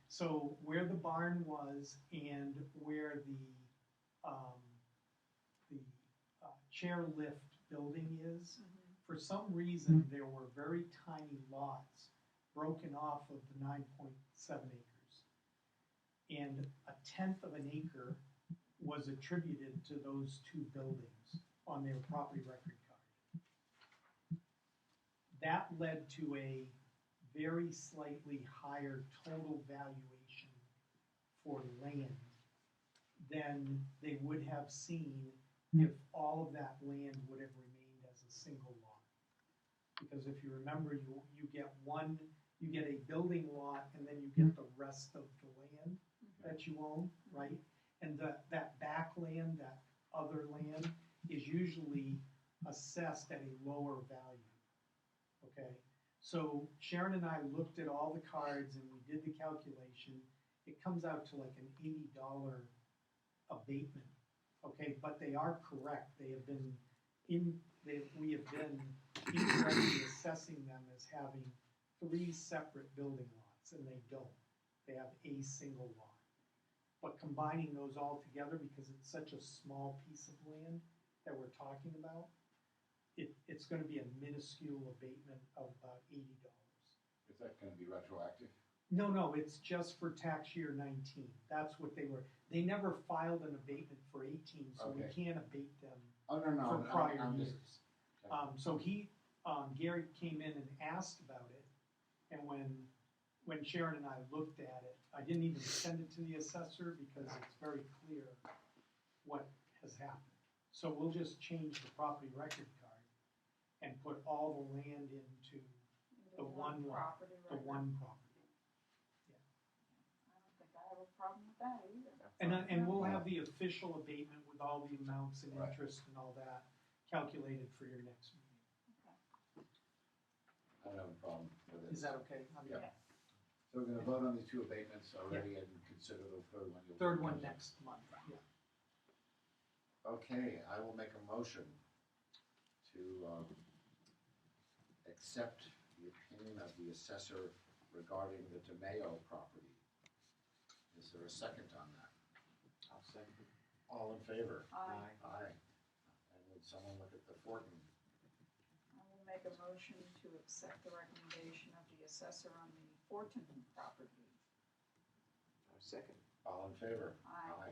S4: So where the barn was and where the chairlift building is, for some reason, there were very tiny lots broken off of the 9.7 acres. And 1/10 of an acre was attributed to those two buildings on their property record card. That led to a very slightly higher total valuation for land than they would have seen if all of that land would have remained as a single lot. Because if you remember, you get a building lot and then you get the rest of the land that you own, right? And that back land, that other land, is usually assessed at a lower value, okay? So Sharon and I looked at all the cards and we did the calculation. It comes out to like an $80 abatement, okay? But they are correct. We have been incorrectly assessing them as having 3 separate building lots, and they don't. They have a single lot. But combining those all together, because it's such a small piece of land that we're talking about, it's going to be a minuscule abatement of about $80.
S1: Is that gonna be retroactive?
S4: No, it's just for tax year 19. That's what they never filed an abatement for 18, so we
S1: Okay.
S4: can't abate them
S1: Oh, no,
S4: for prior
S1: I'm just.
S4: years. So Gary came in and asked about it, and when Sharon and I looked at it, I didn't even send it to the assessor because it's very clear what has happened. So we'll just change the property record card and put all the land into the one lot,
S2: property
S4: the
S2: record.
S4: one property.
S2: I don't think I have a problem with that either.
S4: And we'll have the official abatement with all the amounts and
S1: Right.
S4: interest and all that calculated for your next meeting.
S1: I don't have a problem with it.
S4: Is that okay?
S1: Yeah. So we're gonna vote on these 2 abatements already and consider the third one.
S4: Third one next month, yeah.
S1: Okay, I will make a motion to accept the opinion of the assessor regarding the DeMayo property. Is there a second on that?
S3: I'll second.
S1: All in favor?
S2: I
S1: Aye. And would someone look at the Fortin?
S2: will make a motion to accept the recommendation of the assessor on the Fortin property.
S3: I'll second.
S1: All in favor?
S2: Aye.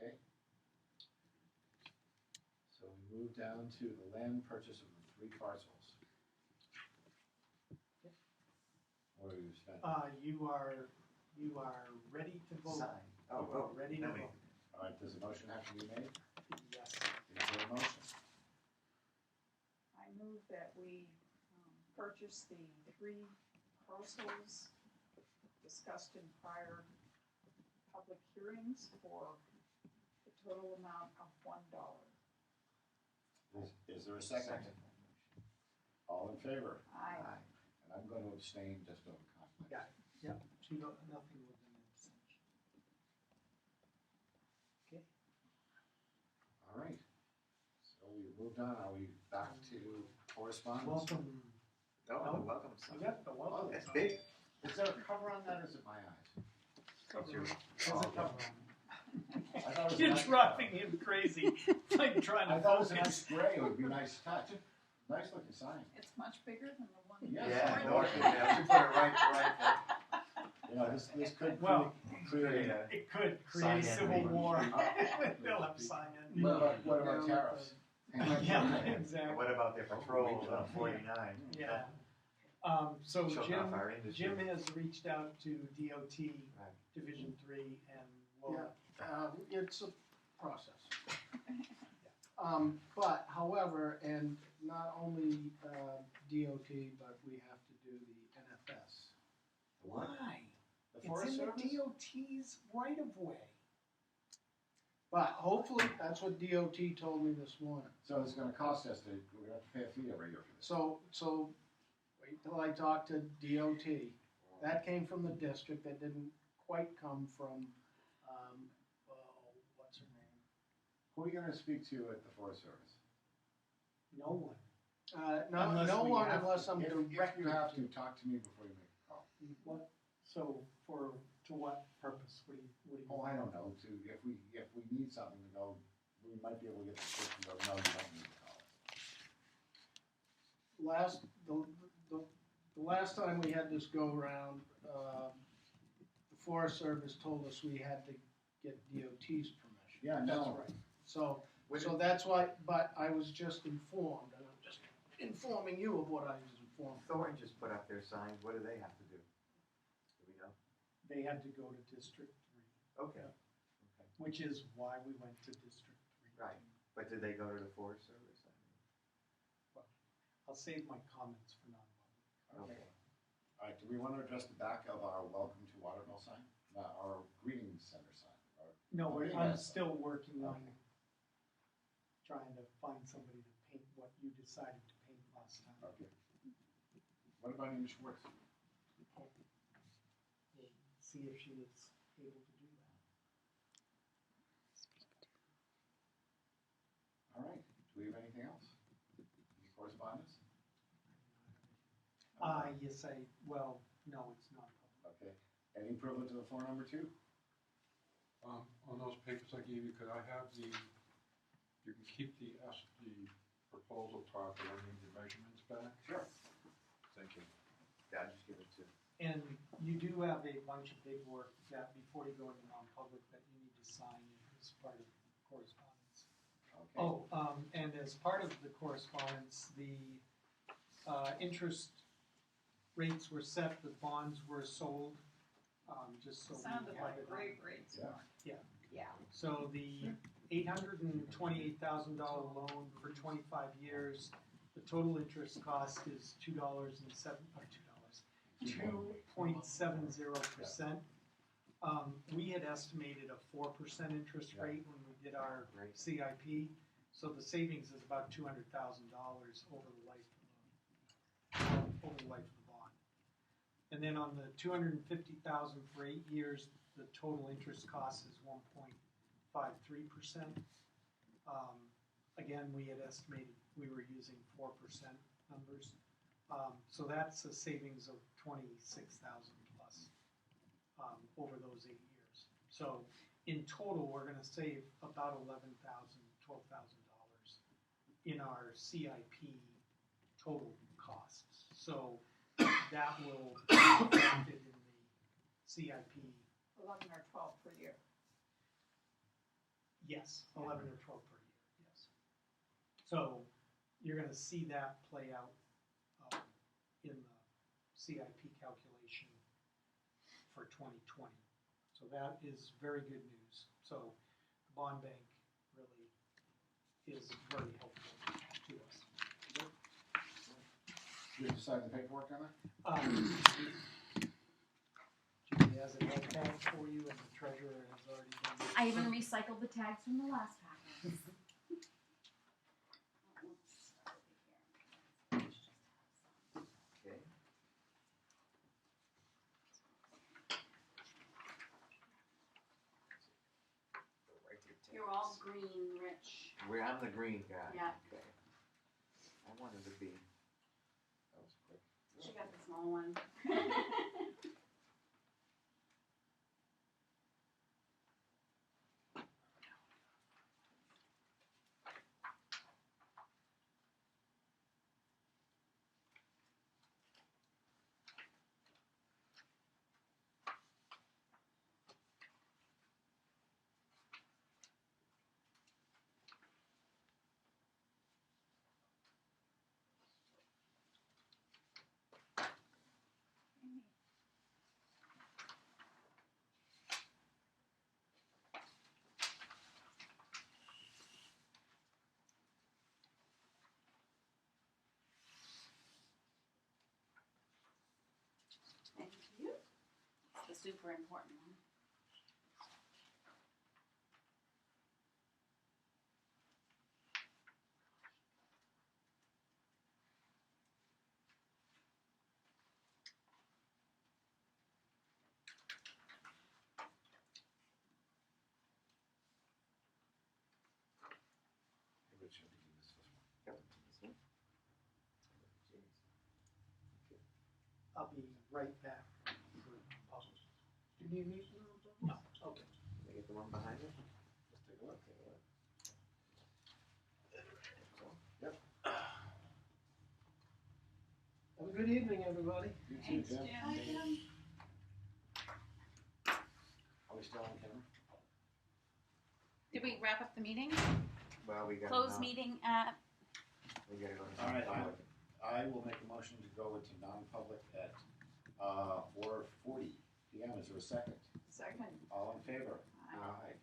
S1: Okay. So we move down to the land purchase of the 3 parcels. What are you spending?
S4: You are ready to vote.
S3: Sign.
S4: You are ready to
S3: no, wait.
S4: vote.
S1: All right, does a motion have to be made?
S4: Yes.
S1: Is there a motion?
S2: I move that we purchase the 3 parcels discussed in prior public hearings for the total amount of $1.
S1: Is there a second? All in favor?
S2: Aye.
S1: And I'm going to abstain just over conflict.
S4: Yeah. Yep, nothing with an abstention. Okay.
S1: All right. So we moved on. Are we back to correspondence?
S4: Welcome.
S3: Oh,
S4: No.
S3: welcome.
S4: You got the welcome.
S1: Oh,
S3: That's big.
S1: Is there a cover on that or is it my eyes?
S3: It's your-
S4: How's it cover on?
S1: I thought it was
S4: You're
S1: nice.
S4: driving him crazy, like trying
S1: I
S4: to
S1: thought it was a nice
S4: focus.
S1: spray. It would be a nice touch. Nice looking sign.
S2: It's much bigger than the one.
S1: Yes.
S3: Yeah,
S1: I
S3: no,
S1: know.
S3: yeah, you put it right there.
S1: You know, this could
S4: Well,
S1: create.
S3: Yeah.
S4: It could create
S3: Sign
S4: civil
S3: envy.
S4: war.
S1: Oh.
S4: They'll have sign envy.
S1: What about tariffs?
S4: Yeah,
S3: And
S4: exactly.
S3: what about their patrols on 49?
S4: Yeah. So
S3: Showing off our industry.
S4: Jim has reached out to DOT
S3: Right.
S4: Division 3 and will.
S5: It's a process. But however, and not only DOT, but we have to do the NFS.
S1: What?
S4: Why?
S1: The Forest
S4: It's in
S1: Service?
S4: the DOT's right of way.
S5: But hopefully, that's what DOT told me this morning.
S1: So it's gonna cost us we're gonna have to pay a fee every year for this.
S5: So wait till I talk to DOT. That came from the district, that didn't quite come from, what's her name?
S1: Who are you gonna speak to at the Forest Service?
S4: No one.
S5: No,
S4: Unless
S5: no
S4: we
S5: one
S4: have
S5: unless I'm
S1: If
S5: directed.
S1: you have to, talk to me before you make a call.
S4: What, so to what purpose? What do you?
S1: Oh, I don't know, if we need something to go, we might be able to get the chief to go, no, you don't need to call us.
S5: The last time we had this go around, the Forest Service told us we had to get DOT's permission.
S1: Yeah,
S5: That's
S1: no.
S5: right. So
S3: Would
S5: so
S3: it-
S5: that's why, but I was just informed, and I'm just informing you of what I was informed.
S3: Thornton just put up their signs, what do they have to do? Do we know?
S4: They had to go to District 3,
S3: Okay.
S4: which is why we went to District 3.
S3: Right. But did they go to the Forest Service?
S4: I'll save my comments for non-public.
S3: Okay.
S1: All right, do we want to address the back of our welcome to Waterville sign, our greeting center sign?
S4: No,
S1: Okay,
S4: I'm
S1: yes.
S4: still working on
S1: Okay.
S4: trying to find somebody to paint what you decided to paint last time.
S1: Okay. What about Amy Schwartz?
S4: We'll see if she is able to do that.
S1: All right, do we have anything else? Any correspondence?
S4: Yes, no, it's not public.
S1: Okay, any privilege of the floor, number 2?
S9: On those papers I gave you, could I have you can keep the proposal part, but I need the measurements back?
S1: Sure.
S9: Thank you.
S3: Yeah, I'll just give it to.
S4: And you do have a bunch of big work that before you go into non-public that you need to sign as part of correspondence.
S1: Okay.
S4: Oh, and as part of the correspondence, the interest rates were set, the bonds were sold, just so we
S2: Sounded
S4: have
S2: like
S4: it.
S2: great rates.
S1: Yeah.
S4: Yeah.
S2: Yeah.
S4: So the $828,000 loan for 25 years, the total interest cost is $2.70%. We had estimated a 4% interest
S1: Yeah.
S4: rate when we did our
S3: Right.
S4: CIP, so the savings is about $200,000 over the life of the bond. And then on the $250,000 for 8 years, the total interest cost is 1.53%. Again, we had estimated we were using 4% numbers. So that's a savings of 26,000 plus over those 8 years. So in total, we're going to save about $11,000, $12,000 in our CIP total costs. So that will be reflected in the CIP.
S2: 11 or 12 per year.
S4: Yes, 11 or 12 per year, yes. So you're going to see that play out in the CIP calculation for 2020. So that is very good news. So the bond bank really is very helpful to us.
S1: You have to sign the paperwork on that?
S4: Judy has a note tag for you, and the treasurer has already done it.
S10: I even recycled the tags from the last packet.
S3: Okay.
S10: You're all green, Rich.
S3: I'm the green guy.
S10: Yeah.
S3: Okay. I wanted to be.
S1: That was quick.
S10: She got the small one. Thank you. It's the super important one.
S1: Maybe it should be this one.
S3: Yep. This one.
S5: right back for puzzles. Do you need me for those? No, okay.
S3: Can I get the one behind it?
S1: Let's take a look.
S5: Have a good evening, everybody.
S1: You too,
S2: Thanks,
S1: Jim.
S2: Jim.
S1: Are we still on camera?
S6: Did we wrap up the meeting?
S3: Well, we got.
S6: Close meeting at,
S3: We gotta go to
S1: All right,
S3: non-public.
S1: I will make a motion to go into non-public at 4:40 PM. Is there a second?
S2: Second.
S1: All in favor?
S2: Aye.
S1: Aye.